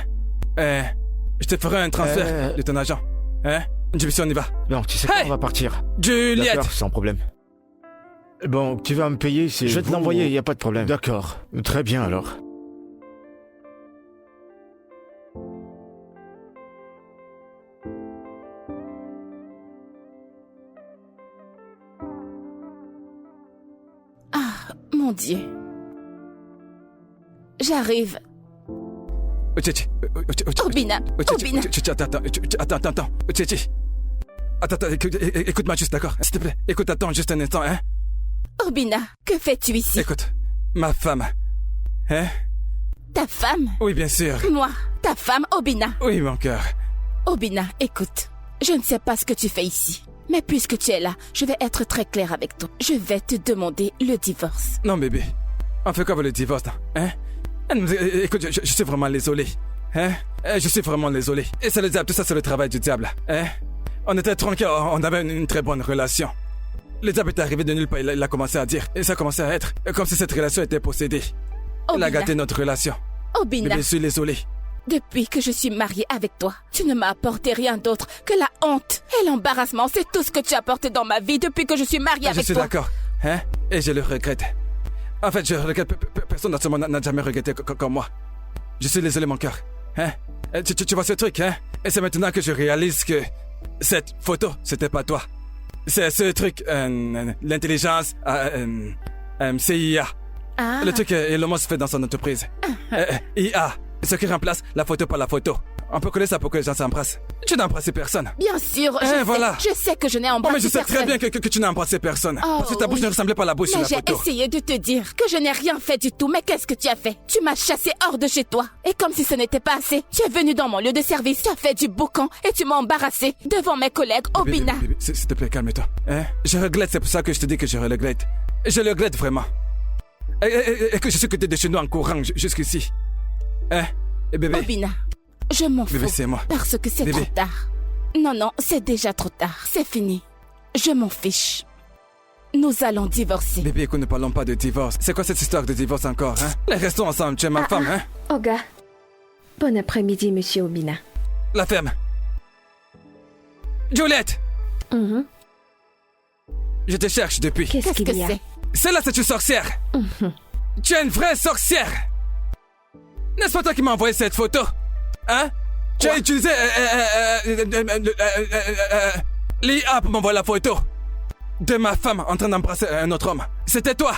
Je te ferai un transfert de ton agent. Hein? Jimmy, on y va. Non, tu sais quoi, on va partir. Juliette! D'accord, sans problème. Bon, tu vas me payer, c'est... Je vais te l'envoyer, y a pas de problème. D'accord. Très bien, alors. Ah, mon Dieu. J'arrive. Obina. Attends. Attends, écoute-moi juste, d'accord? S'il te plaît, attends juste un instant, hein? Obina, que fais-tu ici? Écoute, ma femme. Hein? Ta femme? Oui, bien sûr. Moi, ta femme, Obina. Oui, mon cœur. Obina, écoute. Je ne sais pas ce que tu fais ici. Mais puisque tu es là, je vais être très claire avec toi. Je vais te demander le divorce. Non, bébé. On fait quoi avec le divorce, hein? Écoute, je suis vraiment désolé. Hein? Je suis vraiment désolé. Et c'est le diable, tout ça, c'est le travail du diable. Hein? On était tranquilles, on avait une très bonne relation. Le diable est arrivé de nulle part, il a commencé à dire. Et ça a commencé à être comme si cette relation était possédée. Il a gâté notre relation. Obina, Bébé, je suis désolé. depuis que je suis mariée avec toi, tu ne m'as apporté rien d'autre que la honte et l'embarrassement. C'est tout ce que tu as apporté dans ma vie depuis que je suis mariée avec Je suis toi. d'accord. Hein? Et je le regrette. En fait, je regrette. Personne dans ce monde n'a jamais regretté comme moi. Je suis désolé, mon cœur. Hein? Tu vois ce truc, hein? Et c'est maintenant que je réalise que cette photo, c'était pas toi. C'est ce truc, l'intelligence, CIA. Ah. Le truc Elon Musk fait dans son entreprise. IA. Ce qui remplace la photo par la photo. On peut coller ça pour que les gens s'embrassent. Tu n'as embrassé personne. Bien sûr, voilà. je sais que je n'ai Oh, embrassé mais je sais personne. très bien que tu n'as embrassé personne. Oh, parce que ta bouche oui. ne ressemblait pas à la bouche sur Mais la j'ai photo. essayé de te dire que je n'ai rien fait du tout. Mais qu'est-ce que tu as fait? Tu m'as chassé hors de chez toi. Et comme si ce n'était pas assez, tu es venu dans mon lieu de service, tu as fait du boucan et tu m'as embarrassé devant mes collègues Obina. Bébé, s'il te plaît, calme-toi. Hein? Je regrette, c'est pour ça que je te dis que je regrette. Je le regrette vraiment. Et que je suis quitté de chez nous en courant jusqu'ici. Hein? Et bébé, Obina, je m'en Bébé, fous. c'est moi. Parce que c'est Bébé. trop tard. Non, c'est déjà trop tard. C'est fini. Je m'en fiche. Nous allons divorcer. bébé, écoute, ne parlons pas de divorce. C'est quoi cette histoire de divorce encore, hein? Les restons ensemble, tu es ma femme, hein? Oga. Bon après-midi, monsieur Obina. La ferme. Juliette! Mhm. Je te cherche depuis. Qu'est-ce Qu'est-ce qu'il que y a? c'est? Celle-là, c'est une sorcière. Tu es une vraie sorcière. N'est-ce pas toi qui m'as envoyé cette photo? Hein? Tu as utilisé l'IA pour m'envoyer la photo de ma femme en train d'embrasser un autre homme. C'était toi.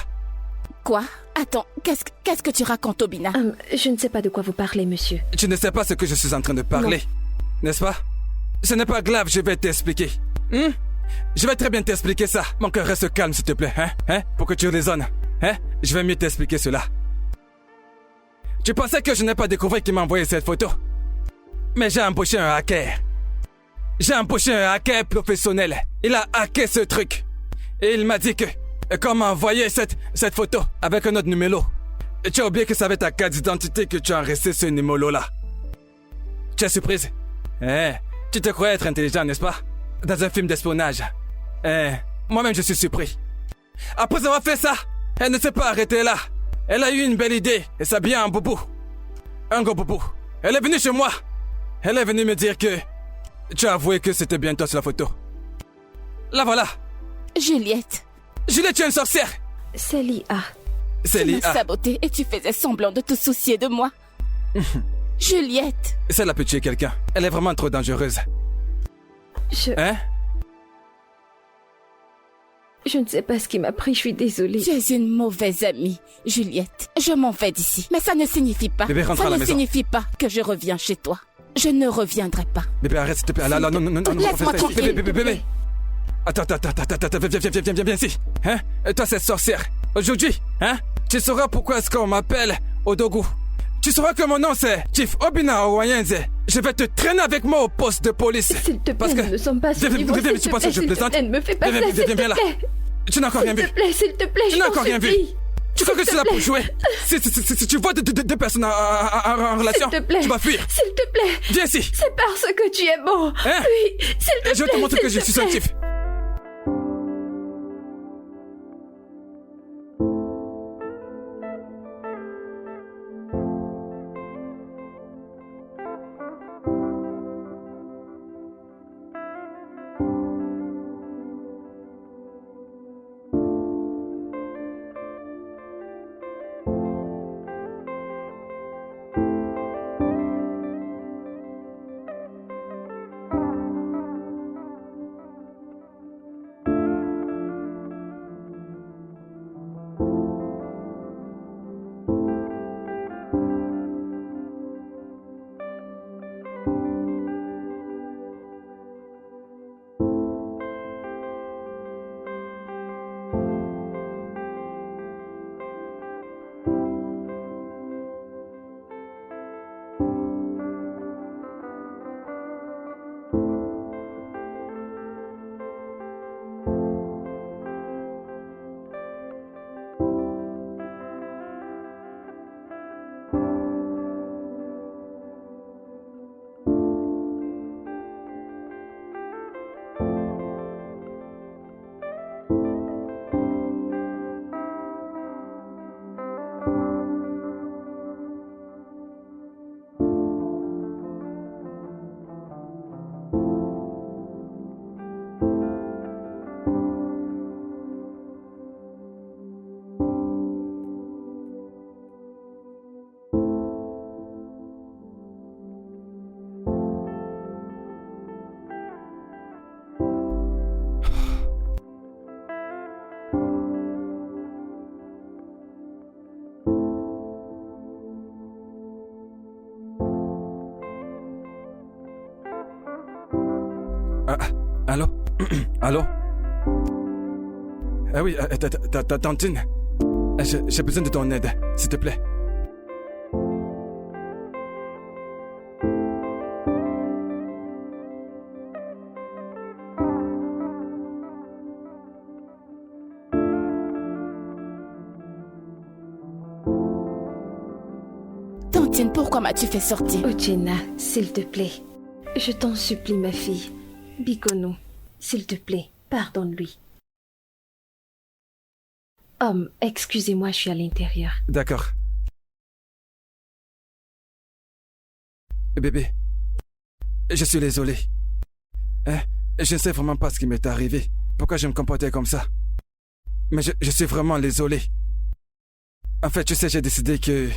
Quoi? Attends, qu'est-ce que tu racontes, Obina? Je ne sais pas de quoi vous parlez, monsieur. Tu ne sais pas ce que je suis en train de parler, n'est-ce pas? Ce n'est pas grave, je vais t'expliquer. Je vais très bien t'expliquer ça. Mon cœur, reste calme, s'il te plaît, hein? Pour que tu raisonnes. Hein? Je vais mieux t'expliquer cela. Tu pensais que je n'ai pas découvert qui m'a envoyé cette photo? Mais j'ai embauché un hacker. J'ai embauché un hacker professionnel. Il a hacké ce truc. Et il m'a dit que... Quand m'a envoyé cette photo avec un autre numéro, tu as oublié que ça avait ta carte d'identité que tu as resté ce numéro-là. Tu es surprise? Tu te croyais être intelligent, n'est-ce pas? Dans un film d'espionnage. Moi-même, je suis surpris. Après avoir fait ça, elle ne s'est pas arrêtée là. Elle a eu une belle idée et s'habiller en boubou. Un gros boubou. Elle est venue chez moi. Elle est venue me dire que... Tu as avoué que c'était bien toi sur la photo. La voilà. Juliette, Juliette, tu es une sorcière. C'est l'IA. C'est tu m'as l'IA. saboté et tu faisais semblant de te soucier de moi. Juliette, Celle-là peut tuer quelqu'un. Elle est vraiment trop dangereuse. Hein? Je ne sais pas ce qui m'a pris, je suis désolée. tu es une mauvaise amie, Juliette. Je m'en vais d'ici. Mais ça ne signifie pas. Bébé, rentre à ça la ne maison. signifie pas que je reviens chez toi. Je ne reviendrai pas. Bébé, arrête, s'il te plaît. Là, non, Laisse-moi fais ça. tranquille. Bébé. Attends, viens ici. Hein? Et toi, cette sorcière. Aujourd'hui, hein? Tu sauras pourquoi est-ce qu'on m'appelle Odogu. Tu sauras que mon nom c'est Chief Obina Owayenze. Je vais te traîner avec moi au poste de police. S'il te plaît, Parce que... nous ne sommes pas sur niveau. Viens, S'il tu te penses plaît, que je s'il te plaisante? plaît, ne me fais pas ça, s'il te Viens là. plaît. Tu n'as encore rien vu. S'il te plaît, Tu n'as encore rien vu. supplie. Tu crois que c'est là pour jouer? Si tu vois deux personnes en relation, S'il te plaît. tu vas fuir. S'il te plaît. Viens ici. C'est parce que tu es beau. Hein? Oui, s'il te plaît. Je vais te montrer que je s'il te suis un plaît. Chief. Allô? Allô? Ah oui, ta tantine. J'ai besoin de ton aide, s'il te plaît. Tantine, pourquoi m'as-tu fait sortir? Uchenna, s'il te plaît. Je t'en supplie, ma fille. Bikono, s'il te plaît, pardonne-lui. Homme, excusez-moi, je suis à l'intérieur. D'accord. Bébé, je suis désolé. Je ne sais vraiment pas ce qui m'est arrivé. Pourquoi je me comportais comme ça. Mais je suis vraiment désolé. En fait, tu sais, j'ai décidé que...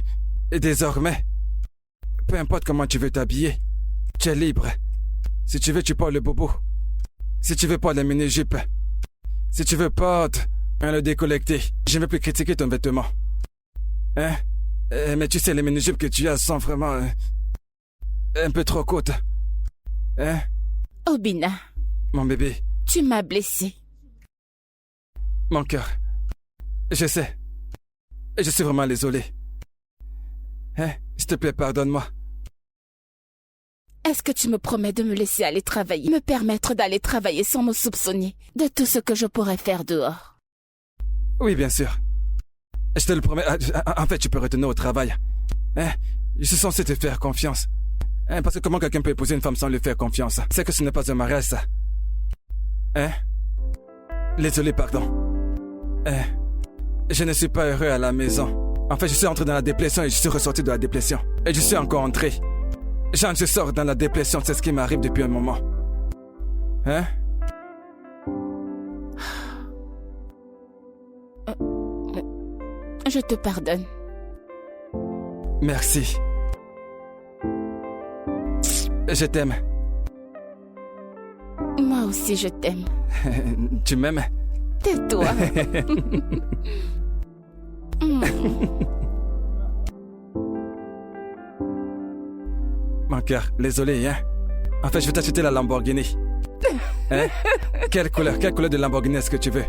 désormais, peu importe comment tu veux t'habiller, tu es libre. Si tu veux, tu portes le bobo. Si tu veux, porte la mini-jupe. Si tu veux, porte le décollecté. Je ne veux plus critiquer ton vêtement. Mais tu sais, les mini-jupes que tu as sont vraiment... un peu trop courtes. Obina. Mon bébé. Tu m'as blessé. Mon cœur. Je sais. Je suis vraiment désolé. S'il te plaît, pardonne-moi. Est-ce que tu me promets de me laisser aller travailler, me permettre d'aller travailler sans me soupçonner de tout ce que je pourrais faire dehors? Oui, bien sûr. Je te le promets. En fait, tu peux retourner au travail. Je suis censé te faire confiance. Parce que comment quelqu'un peut épouser une femme sans lui faire confiance? C'est que ce n'est pas un mariage, ça. Désolé, pardon. Je ne suis pas heureux à la maison. En fait, je suis entré dans la dépression et je suis ressorti de la dépression. Et je suis encore entré. Genre, je sors dans la dépression, c'est ce qui m'arrive depuis un moment. Je te pardonne. Merci. Je t'aime. Moi aussi, je t'aime. Tu m'aimes? Tais-toi. Mon cœur, désolé, En fait, je vais t'acheter la Lamborghini. Quelle couleur de Lamborghini est-ce que tu veux?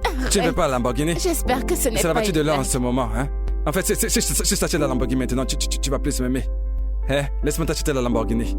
Arrête. Tu ne veux pas la Lamborghini? J'espère que ce n'est pas... C'est la voiture de l'an en ce moment, En fait, si je t'achète la Lamborghini maintenant, tu vas plus m'aimer. Laisse-moi t'acheter la Lamborghini.